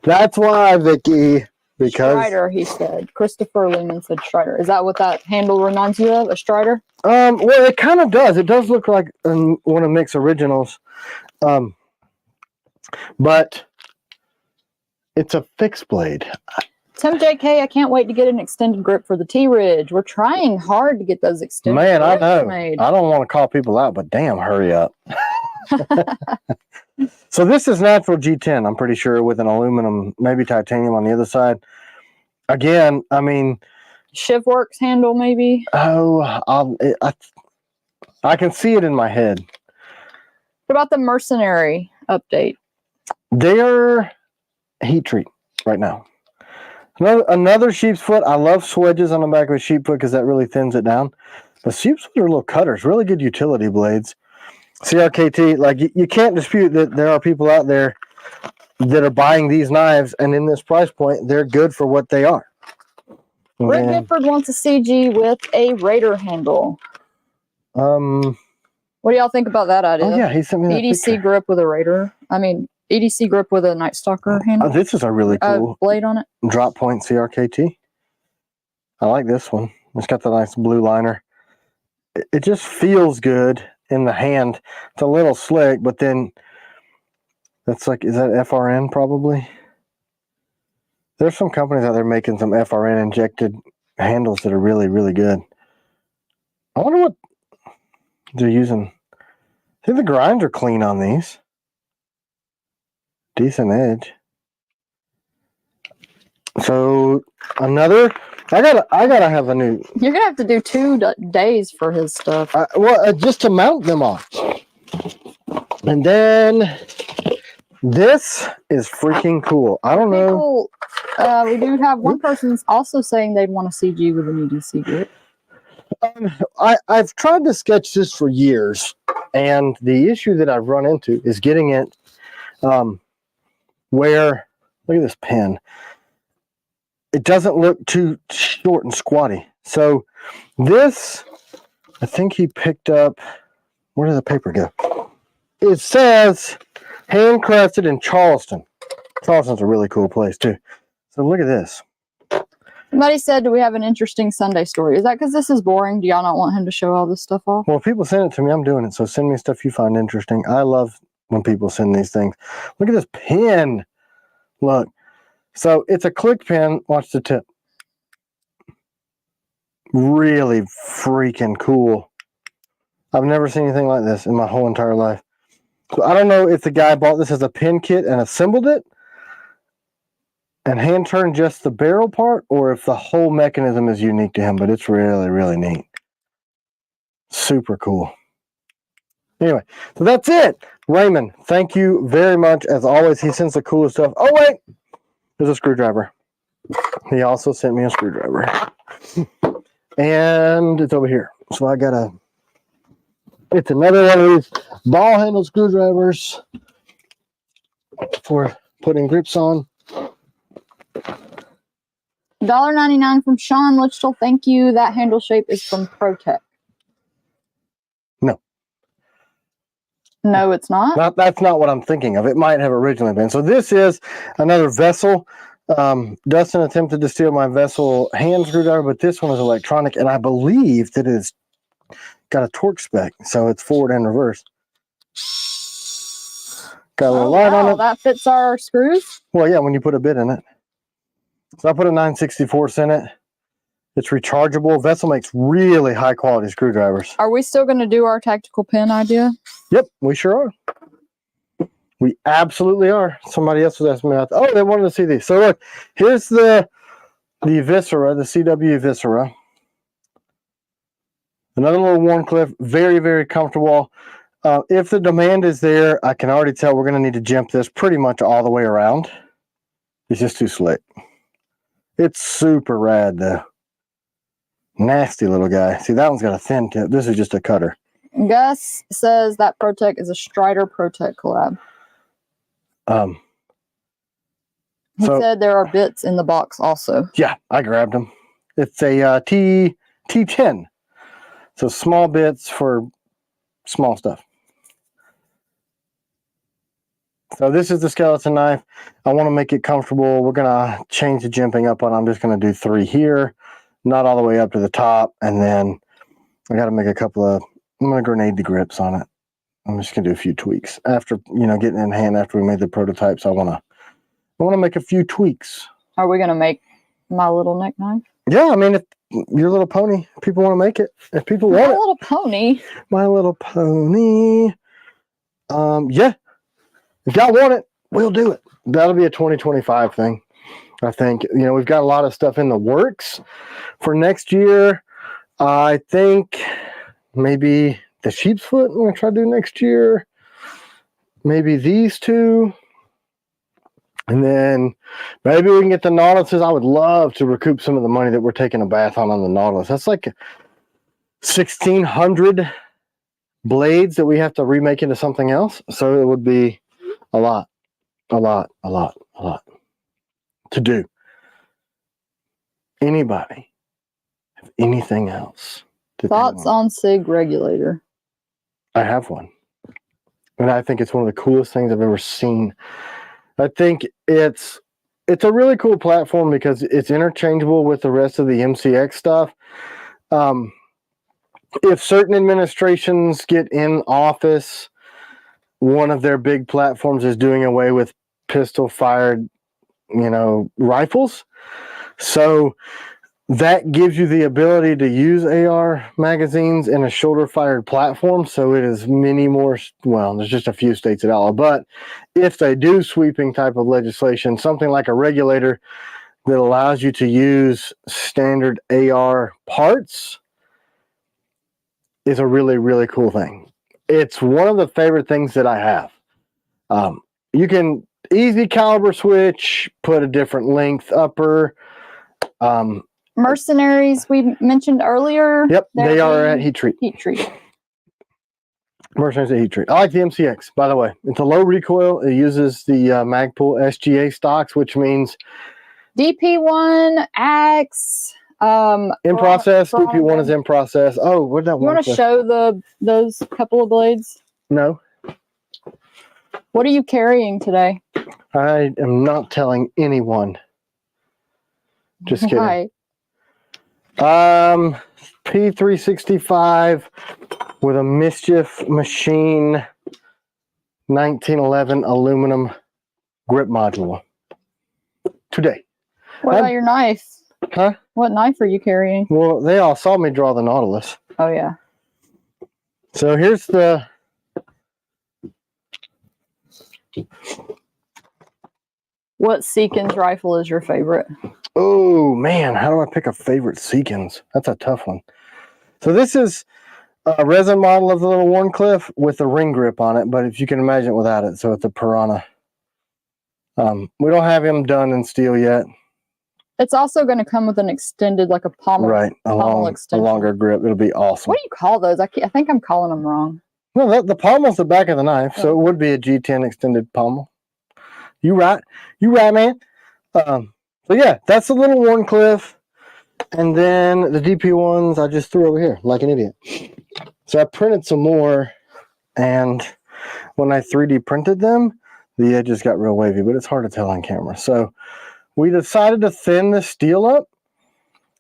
That's why, Vicky. Because Strider, he said. Christopher Lehman said Strider. Is that what that handle reminds you of? A Strider? well, it kind of does. It does look like one of Mick's originals. But it's a fixed blade. Tim JK, I can't wait to get an extended grip for the T-Ridge. We're trying hard to get those extended Man, I grips know. made. I don't want to call people out, but damn, hurry up. So this is natural G10, I'm pretty sure, with an aluminum, maybe titanium on the other side. Again, I mean, Shivworks handle, maybe? oh, I can see it in my head. What about the Mercenary update? They're heat treat right now. Another sheep's foot. I love swedges on the back of a sheep foot because that really thins it down. But sheep's foot are little cutters, really good utility blades. CRKT, like you can't dispute that there are people out there that are buying these knives, and in this price point, they're good for what they are. Rick Gifford wants a CG with a Raider handle. What do y'all think about that idea? Oh yeah, he sent me that EDC picture. grip with a Raider. I mean, EDC grip with a Night Stalker handle. This is a really cool blade on it. drop point CRKT. I like this one. It's got the nice blue liner. It just feels good in the hand. It's a little slick, but then that's like, is that FRN probably? There's some companies out there making some FRN injected handles that are really, really good. I wonder what they're using. I think the grinds are clean on these. Decent edge. So another, I gotta have a new. You're gonna have to do 2 days for his stuff. Just to mount them on. And then this is freaking cool. I don't know. We do have one person's also saying they'd want a CG with an EDC grip. I've tried to sketch this for years, and the issue that I've run into is getting it where, look at this pen. It doesn't look too short and squatty. So this, I think he picked up, where did the paper go? It says handcrafted in Charleston. Charleston's a really cool place too. So look at this. Somebody said, do we have an interesting Sunday story? Is that because this is boring? Do y'all not want him to show all this stuff off? Well, if people send it to me, I'm doing it. So send me stuff you find interesting. I love when people send these things. Look at this pen. Look. So it's a click pen. Watch the tip. Really freaking cool. I've never seen anything like this in my whole entire life. So I don't know if the guy bought this as a pen kit and assembled it and hand turned just the barrel part, or if the whole mechanism is unique to him, but it's really, really neat. Super cool. Anyway, so that's it. Raymond, thank you very much. As always, he sends the coolest stuff. Oh, wait. There's a screwdriver. He also sent me a screwdriver. And it's over here. So I got it's another one of these ball handle screwdrivers for putting grips on. $1.99 from Sean Litchell. Thank you. That handle shape is from ProTech. No. No, it's not? That's not what I'm thinking of. It might have originally been. So this is another vessel. Dustin attempted to steal my vessel hand screwdriver, but this one is electronic, and I believe that it's got a torque spec, so it's forward and reverse. Got a little light on it. That fits our screws? Well, yeah, when you put a bit in it. So I put a 9/64 in it. It's rechargeable. Vessel makes really high quality screwdrivers. Are we still going to do our tactical pen idea? Yep, we sure are. We absolutely are. Somebody else was asking me about that. Oh, they wanted to see these. So look, here's the Viscera, the CW Viscera. Another little Warncliffe, very, very comfortable. If the demand is there, I can already tell we're going to need to jump this pretty much all the way around. It's just too slick. It's super rad, though. Nasty little guy. See, that one's got a thin tip. This is just a cutter. Gus says that ProTech is a Strider ProTech collab. He said there are bits in the box also. Yeah, I grabbed them. It's a T10. So small bits for small stuff. So this is the skeleton knife. I want to make it comfortable. We're going to change the jimping up on. I'm just going to do 3 here, not all the way up to the top. And then I got to make a couple of, I'm going to grenade the grips on it. I'm just going to do a few tweaks. After, getting in hand after we made the prototypes, I want to make a few tweaks. Are we going to make my little neck knife? Yeah, I mean, if your little pony, people want to make it. If people want it. My little pony. My little pony. Yeah. If y'all want it, we'll do it. That'll be a 2025 thing, I think. We've got a lot of stuff in the works for next year. I think maybe the sheep's foot I'm going to try to do next year. Maybe these two. And then maybe we can get the Nautiluses. I would love to recoup some of the money that we're taking a bath on the Nautilus. That's like 1,600 blades that we have to remake into something else. So it would be a lot to do. Anybody have anything else? Thoughts on SIG regulator? I have one. And I think it's one of the coolest things I've ever seen. I think it's a really cool platform because it's interchangeable with the rest of the MCX stuff. If certain administrations get in office, one of their big platforms is doing away with pistol fired, rifles. So that gives you the ability to use AR magazines in a shoulder-fired platform, so it is many more, well, there's just a few states that allow, but if they do sweeping type of legislation, something like a regulator that allows you to use standard AR parts is a really, really cool thing. It's one of the favorite things that I have. You can easy caliber switch, put a different length upper. Mercenaries we mentioned earlier. Yep, they are at heat treat. Heat treat. Mercenaries at heat treat. I like the MCX, by the way. It's a low recoil. It uses the Magpul SGA stocks, which means DP1, Axe. in process. DP1 is in process. Oh, where'd that one? You want to show those couple of blades? No. What are you carrying today? I am not telling anyone. Just kidding. Why? P365 with a Mischief Machine 1911 aluminum grip module. Today. What about your knife? Huh? What knife are you carrying? Well, they all saw me draw the Nautilus. Oh, yeah. So here's the... What Seekins rifle is your favorite? Oh, man. How do I pick a favorite Seekins? That's a tough one. So this is a resin model of the little Warncliffe with a ring grip on it, but if you can imagine it without it, so it's a Piranha. We don't have him done in steel yet. It's also going to come with an extended, like a pommel. Right, a longer grip. It'll be awesome. What do you call those? I think I'm calling them wrong. No, the pommel's the back of the knife, so it would be a G10 extended pommel. You right, man. So yeah, that's the little Warncliffe, and then the DP ones I just threw over here like an idiot. So I printed some more, and when I 3D printed them, the edges got real wavy, but it's hard to tell on camera. So we decided to thin the steel up.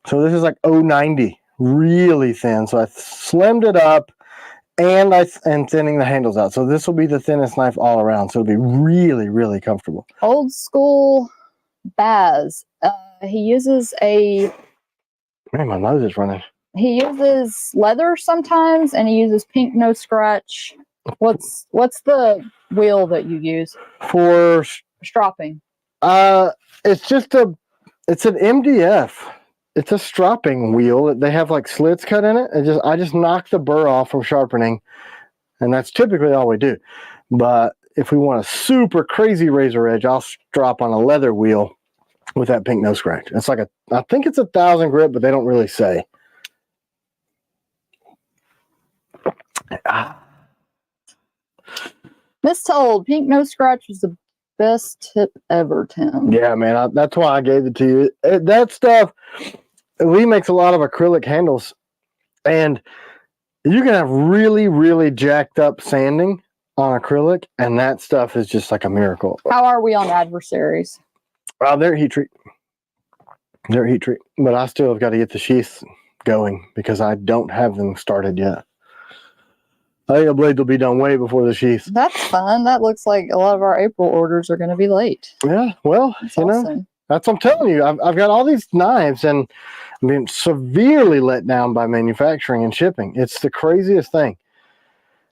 So this is like 090, really thin. So I slimmed it up, and thinning the handles out. So this will be the thinnest knife all around. So it'll be really, really comfortable. Old school Baz. He uses a... Man, my nose is running. He uses leather sometimes, and he uses pink no scratch. What's the wheel that you use for stropping? It's an MDF. It's a stropping wheel. They have like slits cut in it. I just knock the burr off from sharpening, and that's typically all we do. But if we want a super crazy razor edge, I'll strop on a leather wheel with that pink no scratch. It's like I think it's 1,000 grit, but they don't really say. Mistold, pink no scratch was the best tip ever, Tim. Yeah, man, that's why I gave it to you. That stuff, Lee makes a lot of acrylic handles, and you can have really, really jacked up sanding on acrylic, and that stuff is just like a miracle. How are we on adversaries? They're heat treat. They're heat treat, but I still have got to get the sheaths going because I don't have them started yet. I think the blades will be done way before the sheaths. That's fun. That looks like a lot of our April orders are going to be late. Yeah, well, that's awesome. That's what I'm telling you. I've got all these knives, and I'm being severely let down by manufacturing and shipping. It's the craziest thing.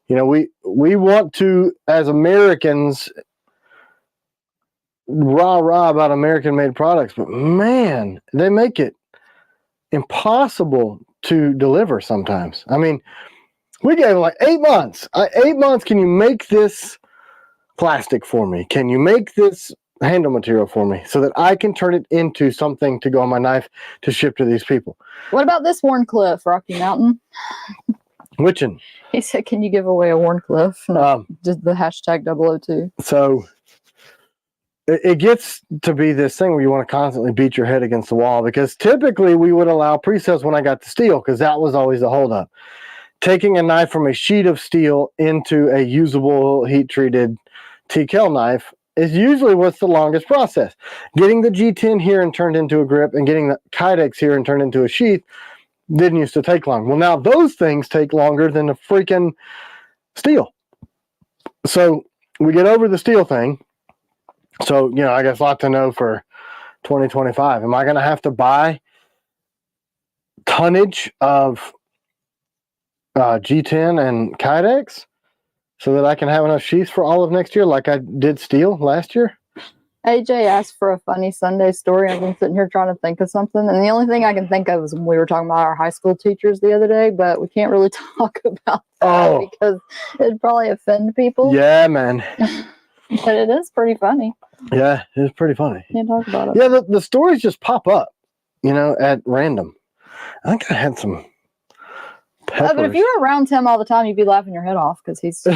You know, we want to, as Americans, rah about American-made products, but man, they make it impossible to deliver sometimes. I mean, we gave them like 8 months. 8 months, can you make this plastic for me? Can you make this handle material for me so that I can turn it into something to go on my knife to ship to these people? What about this Warncliffe, Rocky Mountain? Which one? He said, can you give away a Warncliffe? No, just the hashtag 002. So it gets to be this thing where you want to constantly beat your head against the wall, because typically we would allow pre-sales when I got the steel, because that was always the holdup. Taking a knife from a sheet of steel into a usable heat-treated T.Kell knife is usually what's the longest process. Getting the G10 here and turned into a grip, and getting the Kydex here and turned into a sheath didn't used to take long. Well, now those things take longer than the freaking steel. So we get over the steel thing. So, you know, I guess a lot to know for 2025. Am I going to have to buy tonnage of G10 and Kydex so that I can have enough sheaths for all of next year like I did steel last year. AJ asked for a funny Sunday story. I've been sitting here trying to think of something, and the only thing I can think of is when we were talking about our high school teachers the other day, but we can't really talk about that because it'd probably offend people. Yeah, man. But it is pretty funny. Yeah, it's pretty funny. Can't talk about it. Yeah, the stories just pop up, at random. I think I had some peppers. But if you were around Tim all the time, you'd be laughing your head off because he's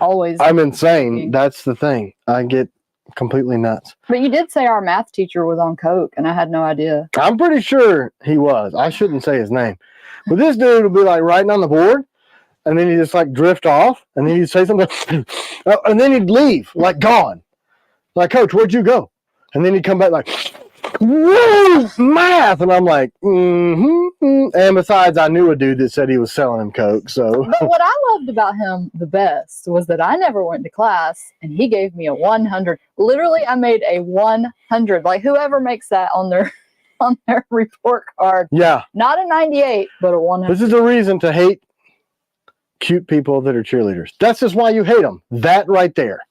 always... I'm insane. That's the thing. I get completely nuts. But you did say our math teacher was on coke, and I had no idea. I'm pretty sure he was. I shouldn't say his name. But this dude would be like writing on the board, and then he'd just like drift off, and then he'd say something, and then he'd leave, like gone. Like, Coach, where'd you go? And then he'd come back like, whoa, math. And I'm like, And besides, I knew a dude that said he was selling him coke. So, but what I loved about him the best was that I never went to class, and he gave me a 100. Literally, I made a 100. Like whoever makes that on their report card. Yeah. Not a 98, but a 100. This is a reason to hate cute people that are cheerleaders. That's just why you hate them. That right there.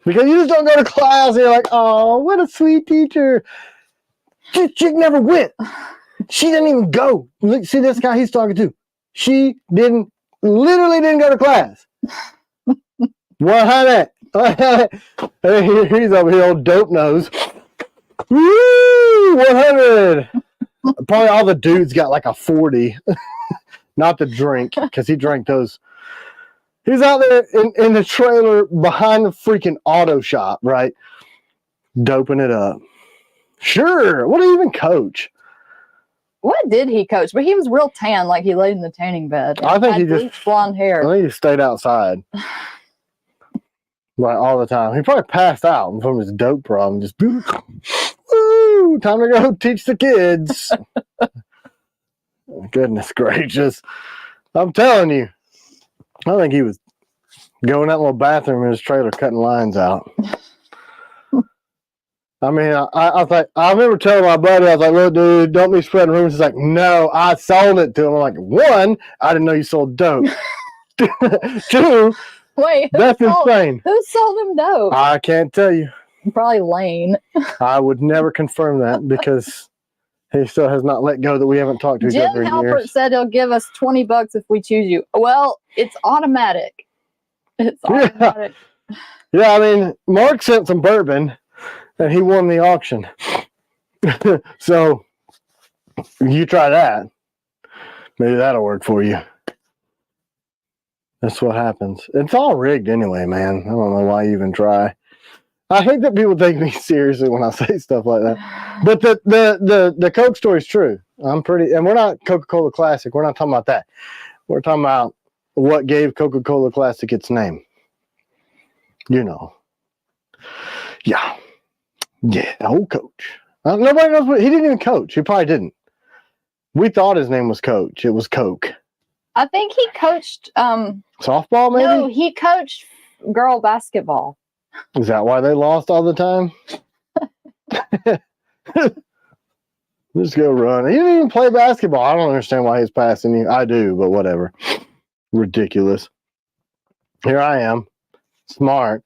Because you just don't go to class and you're like, oh, what a sweet teacher. She never went. She didn't even go. Look, see this guy he's talking to. She literally didn't go to class. 100. He's over here, old dope nose. Woo! 100. Probably all the dudes got like a 40. Not the drink, because he drank those. He's out there in the trailer behind the freaking auto shop, right? Doping it up. Sure. What do you even coach? What did he coach? But he was real tan, like he laid in the tanning bed. I think he just bleached blonde hair. I think he stayed outside. Like all the time. He probably passed out from his dope problem. Just woo, time to go teach the kids. Goodness gracious. I'm telling you. I think he was going in that little bathroom in his trailer cutting lines out. I mean, I remember telling my buddy, I was like, look, dude, don't be spreading rumors. He's like, no, I sold it to him. I'm like, one, I didn't know you sold dope. Two, wait, that's insane. Who sold him dope? I can't tell you. Probably Lane. I would never confirm that because he still has not let go that we haven't talked to each other in Jim Halpert years. said he'll give us $20 if we choose you. Well, it's automatic. It's automatic. Yeah, I mean, Mark sent some bourbon and he won the auction. So you try that. Maybe that'll work for you. That's what happens. It's all rigged anyway, man. I don't know why you even try. I hate that people take me seriously when I say stuff like that. But the Coke story is true. And we're not Coca-Cola Classic. We're not talking about that. We're talking about what gave Coca-Cola Classic its name. You know. Yeah. Yeah, old Coach. Nobody knows what, he didn't even coach. He probably didn't. We thought his name was Coach. It was Coke. I think he coached softball, maybe? No, he coached girl basketball. Is that why they lost all the time? Just go run. He didn't even play basketball. I don't understand why he's passing you. I do, but whatever. Ridiculous. Here I am. Smart.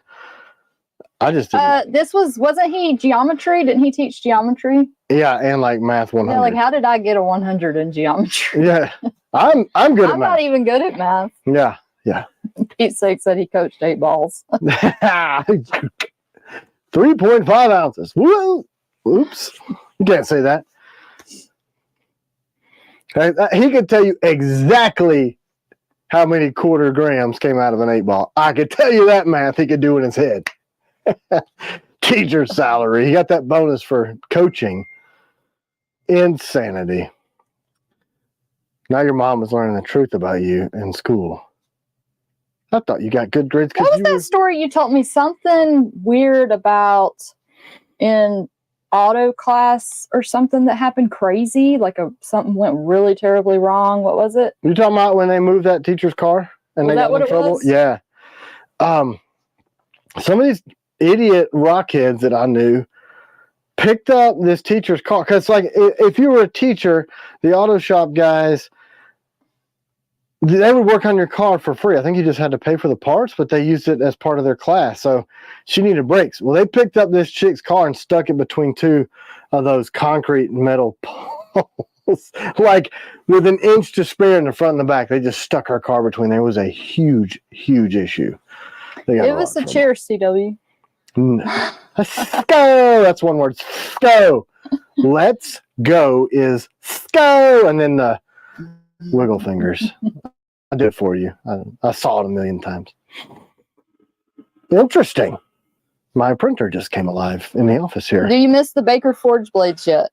I just didn't. Wasn't he geometry? Didn't he teach geometry? Yeah, and like math 100. Yeah, like how did I get a 100 in geommetry? Yeah. I'm good at math. I'm not even good at math. Yeah, yeah. Pete's sake said he coached 8 balls. 3.5 ounces. Woo! Oops. You can't say that. He could tell you exactly how many quarter grams came out of an 8 ball. I could tell you that math he could do in his head. Teacher salary. He got that bonus for coaching. Insanity. Now your mom is learning the truth about you in school. I thought you got good grades. What was that story you told me? Something weird about in auto class or something that happened crazy? Like something went really terribly wrong. What was it? You talking about when they moved that teacher's car and they got in trouble? Was? Yeah. Some of these idiot rockheads that I knew picked up this teacher's car. Because, like, if you were a teacher, the auto shop guys, they would work on your car for free. I think you just had to pay for the parts, but they used it as part of their class. So she needed brakes. Well, they picked up this chick's car and stuck it between two of those concrete metal poles, like with an inch to spare in the front and the back. They just stuck her car between there. It was a huge, huge issue. Give us a cheer, CW. Go. That's one word. Go. Let's go is go, and then the wiggle fingers. I did it for you. I saw it a million times. Interesting. My printer just came alive in the office here. Do you miss the Baker Forge blades yet?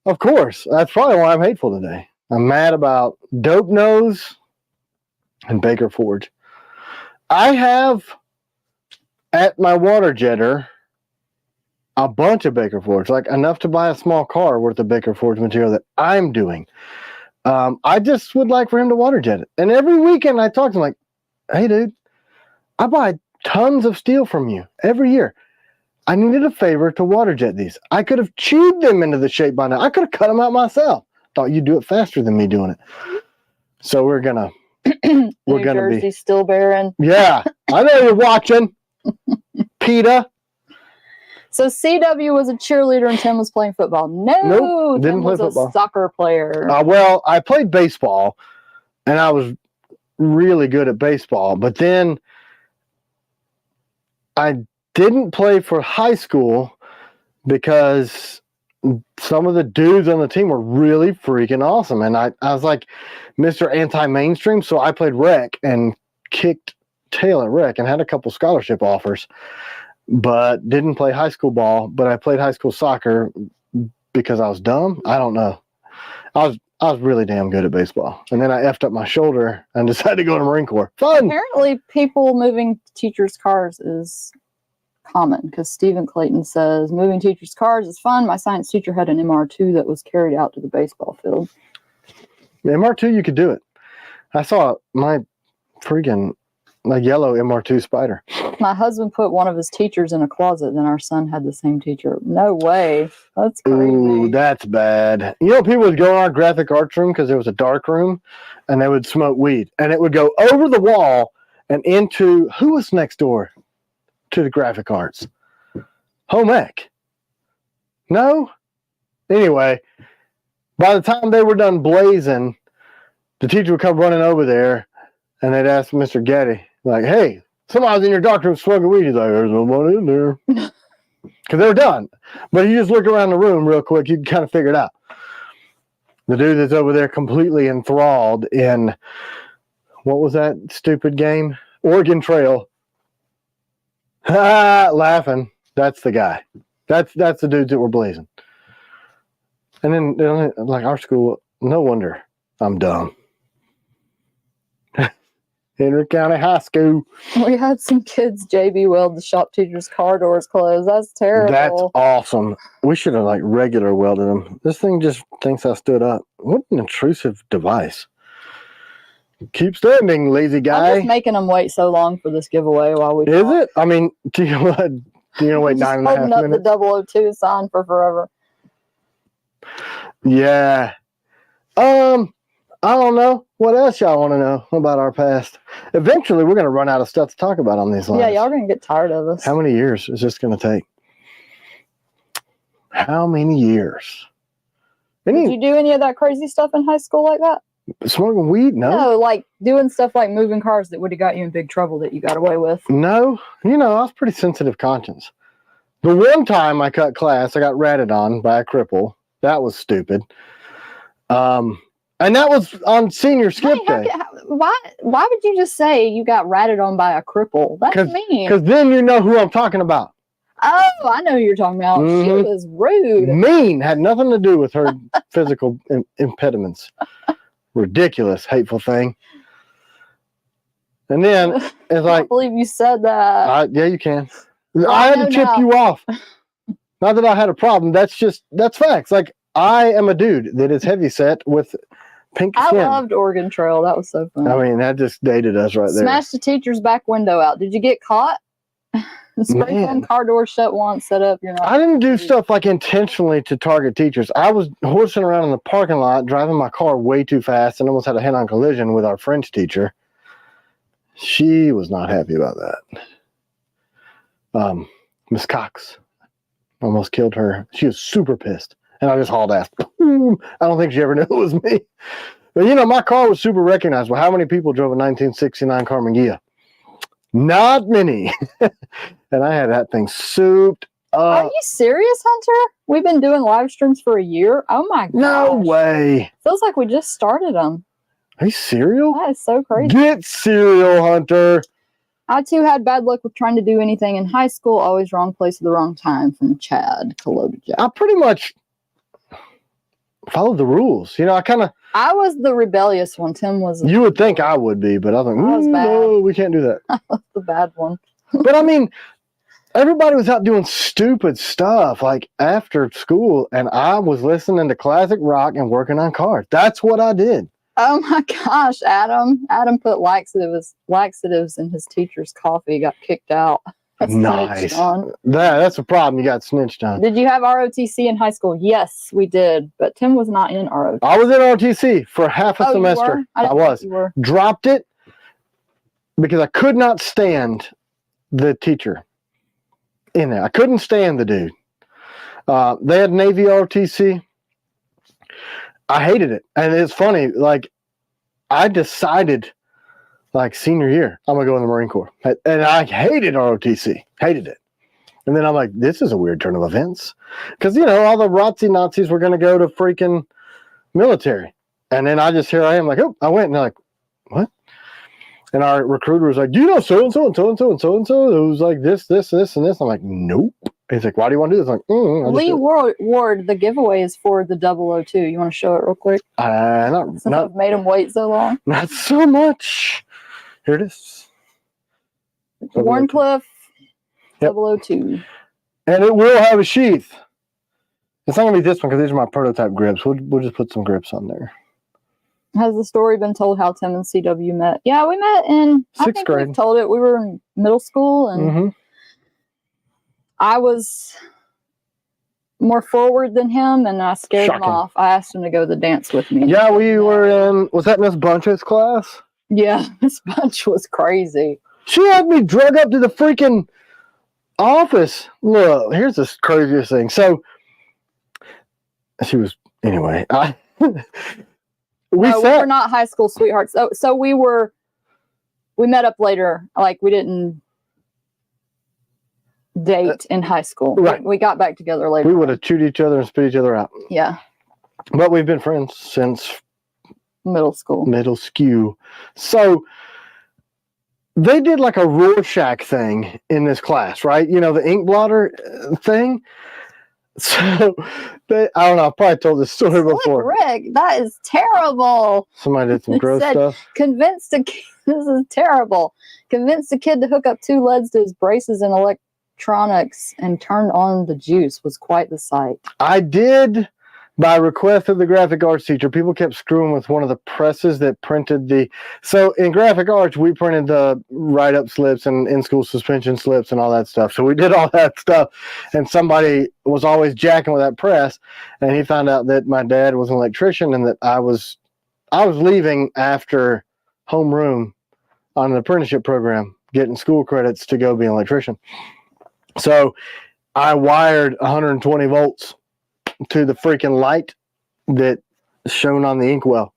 Of course. That's probably why I'm hateful today. I'm mad about Dope Nose and Baker Forge. I have at my water jetter a bunch of Baker Forge, like enough to buy a small car worth of Baker Forge material that I'm doing. I just would like for him to water jet it. And every weekend I talk to him like, hey, dude, I buy tons of steel from you every year. I needed a favor to water jet these. I could have chewed them into the shape by now. I could have cut them out myself. Thought you'd do it faster than me doing it. So we're gonna Jersey be still bearing. Yeah, I know you're watching, PETA. So CW was a cheerleader and Tim was playing football. No, Nope, didn't Tim play was football. a soccer player. Well, I played baseball, and I was really good at baseball. But then I didn't play for high school because some of the dudes on the team were really freaking awesome. And I was like Mr. Anti-Mainstream, so I played rec and kicked tail at rec and had a couple scholarship offers, but didn't play high school ball. But I played high school soccer because I was dumb. I don't know. I was really damn good at baseball. And then I effed up my shoulder and decided to go to the Marine Corps. Fun! Apparently people moving teachers' cars is common because Stephen Clayton says, moving teachers' cars is fun. My science teacher had an MR2 that was carried out to the baseball field. The MR2, you could do it. I saw my freaking yellow MR2 Spider. My husband put one of his teachers in a closet, then our son had the same teacher. No way. That's crazy. Ooh, that's bad. You know, people would go in our graphic arts room because it was a dark room, and they would smoke weed. And it would go over the wall and into, who was next door to the graphic arts? Home Ec. No? Anyway, by the time they were done blazing, the teacher would come running over there, and they'd ask Mr. Getty, like, hey, somebody's in your dark room smoking weed. He's like, there's nobody in there. Because they were done. But you just look around the room real quick, you can kind of figure it out. The dude that's over there completely enthralled in, what was that stupid game? Oregon Trail. Laughing. That's the guy. That's the dudes that were blazing. And then, like our school, no wonder I'm dumb. Henry County High School. We had some kids JB weld the shop teacher's car doors closed. That's terrible. That's awesome. We should have regular welded them. This thing just thinks I stood up. What an intrusive device. Keep standing, lazy guy. I'm just making them wait so long for this giveaway while we Is talk. it? I mean, do you wait 9.5 holding up minutes? the 002 sign for forever. Yeah. I don't know. What else y'all want to know about our past? Eventually, we're going to run out of stuff to talk about on these lines. Yeah, y'all going to get tired of us. How many years is this going to take? How many years? Did you do any of that crazy stuff in high school like that? Smoking weed? No, like doing stuff like moving cars that would have got you in big trouble that you got away with. No. I was pretty sensitive conscience. The one time I cut class, I got ratted on by a cripple. That was stupid. And that was on senior skip day. Why would you just say you got ratted on by a cripple? That's mean. Because then you know who I'm talking about. Oh, I know who you're talking about. Mm-hmm. She was rude. Mean. Had nothing to do with her physical impediments. Ridiculous, hateful thing. And then it's I like, can't believe you said that. yeah, you can. Well, I had know to tip now. you off. Not that I had a problem. That's facts. Like, I am a dude that is heavy set with pink I skin. loved Oregon Trail. That was so fun. I mean, that just dated us right there. Smashed the teacher's back window out. Did you get caught? Spray foam car door shut once, set up. You're not. I didn't do stuff like intentionally to target teachers. I was horsing around in the parking lot, driving my car way too fast, and almost had a head-on collision with our French teacher. She was not happy about that. Miss Cox almost killed her. She was super pissed, and I just hauled ass. I don't think she ever knew it was me. But you know, my car was super recognizable. How many people drove a 1969 Carmen Ghia? Not many. And I had that thing souped up. Are you serious, Hunter? We've been doing live streams for a year. Oh my god! No way. Feels like we just started them. Are you serial? That is so crazy. Get serial, Hunter. I too had bad luck with trying to do anything in high school. Always wrong place at the wrong time. From Chad Kalobajak. I pretty much followed the rules. You know, I was the rebellious one. Tim was. You would think I would be, but I was like, no, we can't do that. I was the bad one. But I mean, everybody was out doing stupid stuff like after school, and I was listening to classic rock and working on cars. That's what I did. Oh my gosh, Adam! Adam put laxatives in his teacher's coffee. Got kicked out. That's nice. That's a problem. You got snitched on. Did you have ROTC in high school? Yes, we did. But Tim was not in ROTC. I was in ROTC for half a semester. I was. Dropped it because I could not stand the teacher in there. I couldn't stand the dude. They had Navy ROTC. I hated it. And it's funny, like, I decided, like, senior year, I'm going to go in the Marine Corps. And I hated ROTC. Hated it. And then I'm like, this is a weird turn of events. Because, you know, all the ROTC Nazis were going to go to freaking military. And then here I am, like, oh, I went. And they're like, what? And our recruiter was like, you know, so-and-so and so-and-so and so-and-so. It was like this, and this. I'm like, nope. He's like, why do you want to do this? I'm like, Lee Ward, the giveaway is for the 002. You want to show it real quick? Since I've made him wait so long. Not so much. Here it is. Warncliffe 002. And it will have a sheath. It's not going to be this one because these are my prototype grips. We'll just put some grips on there. Has the story been told how Tim and CW met? Yeah, we met in 6th grade. We've told it. We were in middle school, and I was more forward than him, and I scared him off. I asked him to go to the dance with me. Yeah, we were in. Was that Miss Bunch's class? Yeah, Miss Bunch was crazy. She had me drug up to the freaking office. Look, here's the craziest thing. So she was anyway. We were not high school sweethearts. So we met up later. Like, we didn't date in high school. Right. We got back together later. We would have chewed each other and spit each other out. Yeah. But we've been friends since middle school. So they did like a Rorschach thing in this class, right? You know, the ink blotter thing. So I don't know. I probably told this story before. Rick, that is terrible. Somebody did some gross stuff. This is terrible. Convinced a kid to hook up 2 leads to his braces and electronics and turn on the juice was quite the sight. I did, by request of the graphic arts teacher. People kept screwing with one of the presses that printed the. So in graphic arts, we printed the write-up slips and in-school suspension slips and all that stuff. So we did all that stuff, and somebody was always jacking with that press, and he found out that my dad was an electrician and that I was leaving after homeroom on an apprenticeship program, getting school credits to go be an electrician. So I wired 120 volts to the freaking light that shone on the inkwell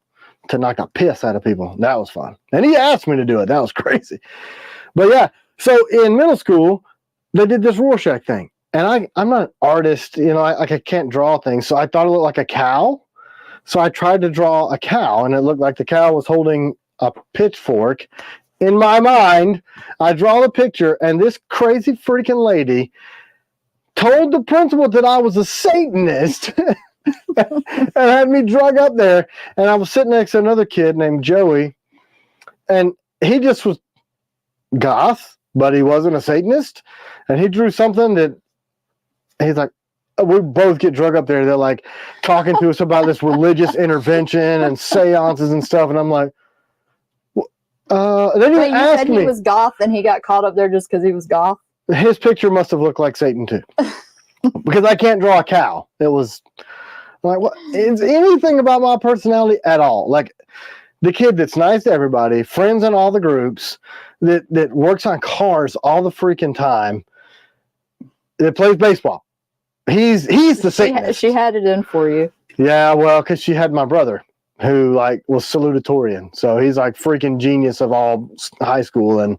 to knock the piss out of people. That was fun. And he asked me to do it. That was crazy. But yeah, so in middle school, they did this Rorschach thing. And I'm not an artist, you know, I can't draw things. So I thought it looked like a cow. So I tried to draw a cow, and it looked like the cow was holding a pitchfork. In my mind, I draw the picture, and this crazy freaking lady told the principal that I was a Satanist and had me drug up there. And I was sitting next to another kid named Joey, and he just was goth, but he wasn't a Satanist. And he drew something that he's like, we both get drug up there. They're like talking to us about this religious intervention and seances and stuff. And I'm like, they didn't ask me. He was goth and he got caught up there just because he was goth? his picture must have looked like Satan too, because I can't draw a cow. It was like, what is anything about my personality at all? Like the kid that's nice to everybody, friends in all the groups, that works on cars all the freaking time, that plays baseball. He's the Satanist. She had it in for you. Yeah, well, because she had my brother who like was salutatorian, so he's like freaking genius of all high school, and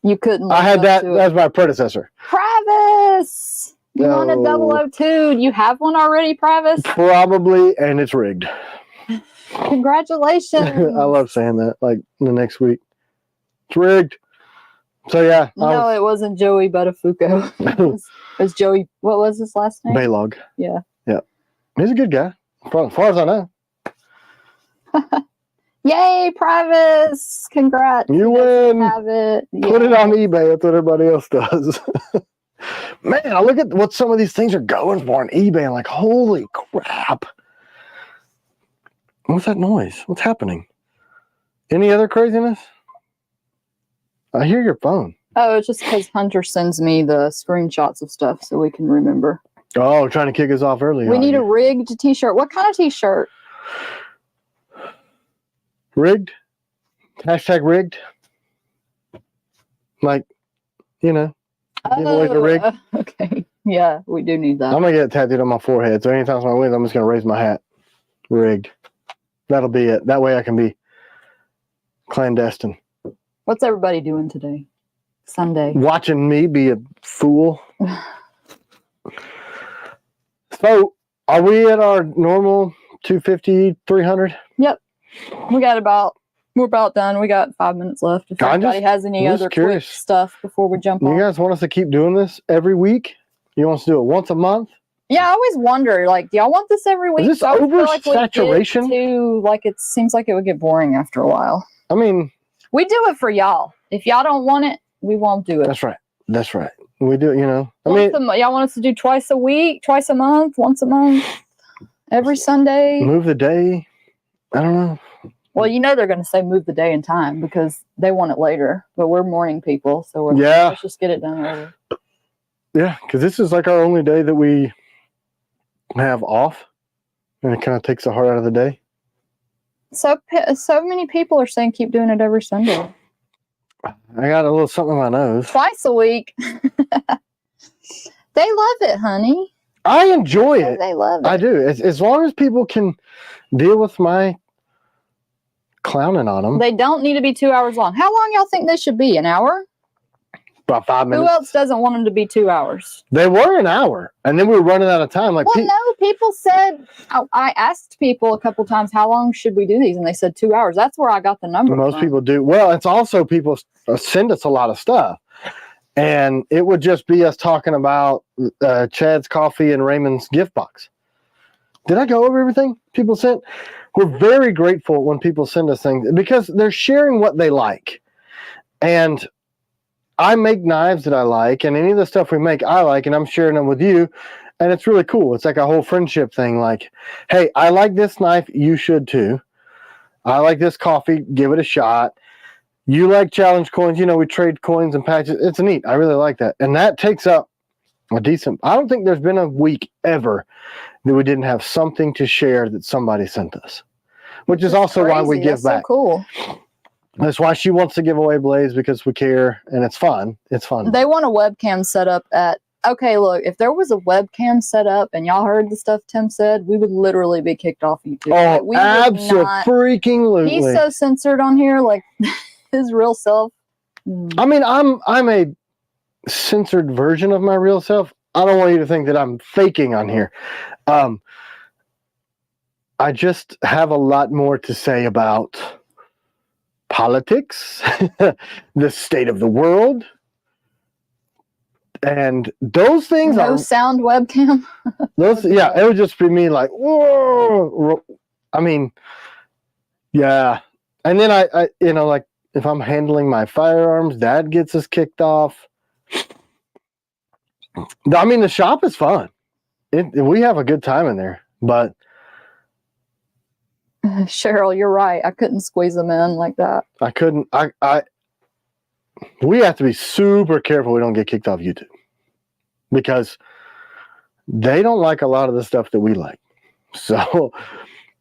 you couldn't. I had that. That was my predecessor. Privis, you want a 002? You have one already, Privis? Probably, and it's rigged. Congratulations! I love saying that. Like the next week, it's rigged. So yeah. No, it wasn't Joey Buttafuoco. It was Joey. What was his last name? Baylog. Yeah. Yeah. He's a good guy, as far as I know. Yay, Privis! Congrats! You win. Have it. Put it on eBay. That's what everybody else does. Man, I look at what some of these things are going for on eBay. I'm like, holy crap! What's that noise? What's happening? Any other craziness? I hear your phone. Oh, it's just because Hunter sends me the screenshots of stuff so we can remember. Oh, trying to kick us off early. We need a rigged t-shirt. What kind of t-shirt? Rigged? Hashtag rigged? Like, you know, give away the rig. Okay. Yeah, we do need that. I'm going to get it tattooed on my forehead. So anytime I win, I'm just going to raise my hat. Rigged. That'll be it. That way I can be clandestine. What's everybody doing today? Sunday. Watching me be a fool. So, are we at our normal 250, 300? Yep. We're about done. We got 5 minutes left. If anybody has any other quick stuff before we jump on. You guys want us to keep doing this every week? You want us to do it once a month? Yeah, I always wonder, like, do y'all want this every week? Is this oversaturation? It seems like it would get boring after a while. I mean, we do it for y'all. If y'all don't want it, we won't do it. That's right. That's right. We do, you know. Y'all want us to do twice a week, twice a month, once a month, every Sunday? Move the day. I don't know. Well, you know they're going to say move the day and time because they want it later. But we're morning people, so let's just get it done early. Yeah, because this is like our only day that we have off, and it kind of takes the heart out of the day. So many people are saying keep doing it every Sunday. I got a little something in my nose. Twice a week. They love it, honey. I enjoy it. They love it. I do. As long as people can deal with my clowning on them. They don't need to be 2 hours long. How long y'all think they should be? An hour? About 5 minutes. Who else doesn't want them to be 2 hours? They were an hour, and then we were running out of time. Like, well, no, people said, I asked people a couple times, how long should we do these? And they said 2 hours. That's where I got the number Most from. people do. Well, it's also people send us a lot of stuff. And it would just be us talking about Chad's coffee and Raymond's gift box. Did I go over everything people sent? We're very grateful when people send us things because they're sharing what they like. And I make knives that I like, and any of the stuff we make, I like, and I'm sharing them with you. And it's really cool. It's like a whole friendship thing. Like, hey, I like this knife. You should too. I like this coffee. Give it a shot. You like challenge coins. You know, we trade coins and patches. It's neat. I really like that. And that takes up a decent, I don't think there's been a week ever that we didn't have something to share that somebody sent us, which is also why we give back. So cool. That's why she wants to give away blades, because we care, and it's fun. It's fun. They want a webcam set up at, okay, look, if there was a webcam set up and y'all heard the stuff Tim said, we would literally be kicked off YouTube. Oh, like, absolutely. He's so censored on here, like his real self. I mean, I'm a censored version of my real self. I don't want you to think that I'm faking on here. I just have a lot more to say about politics, the state of the world, and those things. No sound webcam. Those, yeah, it would just be me like, whoa. I mean, yeah. And then I you know, like if I'm handling my firearms, Dad gets us kicked off. I mean, the shop is fun. We have a good time in there, but Cheryl, you're right. I couldn't squeeze them in like that. I couldn't. we have to be super careful we don't get kicked off YouTube because they don't like a lot of the stuff that we like. So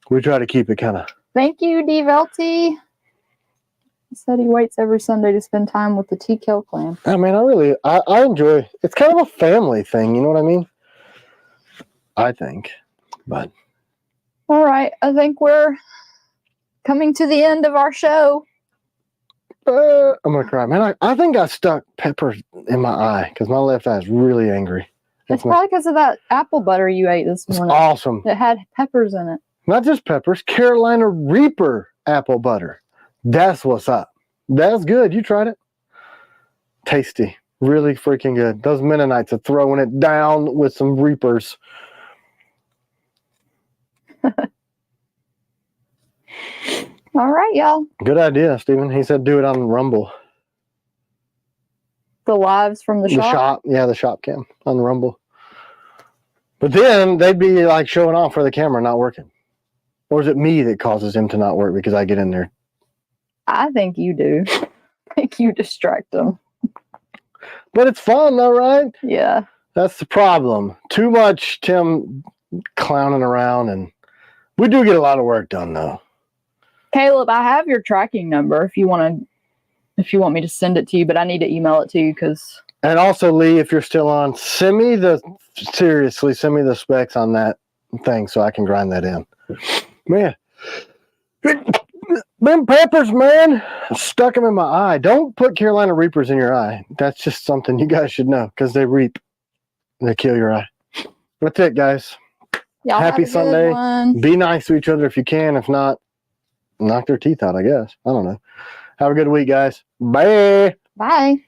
we try to keep it kind of. Thank you, D. Velty. He said he waits every Sunday to spend time with the T.Kell clan. I mean, I enjoy, it's kind of a family thing, you know what I mean? I think, but. All right, I think we're coming to the end of our show. I'm going to cry. Man, I think I stuck peppers in my eye because my left eye is really angry. It's probably because of that apple butter you ate this morning. Awesome. It had peppers in it. Not just peppers, Carolina Reaper apple butter. That's what's up. That's good. You tried it? Tasty. Really freaking good. Those Mennonites are throwing it down with some Reapers. All right, y'all. Good idea, Stephen. He said do it on Rumble. The lives from the shop? Yeah, the shop cam on Rumble. But then they'd be like showing off for the camera not working. Or is it me that causes him to not work because I get in there? I think you do. I think you distract them. But it's fun though, right? Yeah. That's the problem. Too much Tim clowning around, and we do get a lot of work done though. Caleb, I have your tracking number if you want me to send it to you, but I need to email it to you because. And also, Lee, if you're still on, send me the specs on that thing so I can grind that in. Man, them peppers, man, stuck them in my eye. Don't put Carolina Reapers in your eye. That's just something you guys should know because they reap. They kill your eye. That's it, guys. Y'all Happy have a good Sunday. one. Be nice to each other if you can. If not, knock their teeth out, I guess. I don't know. Have a good week, guys. Bye. Bye.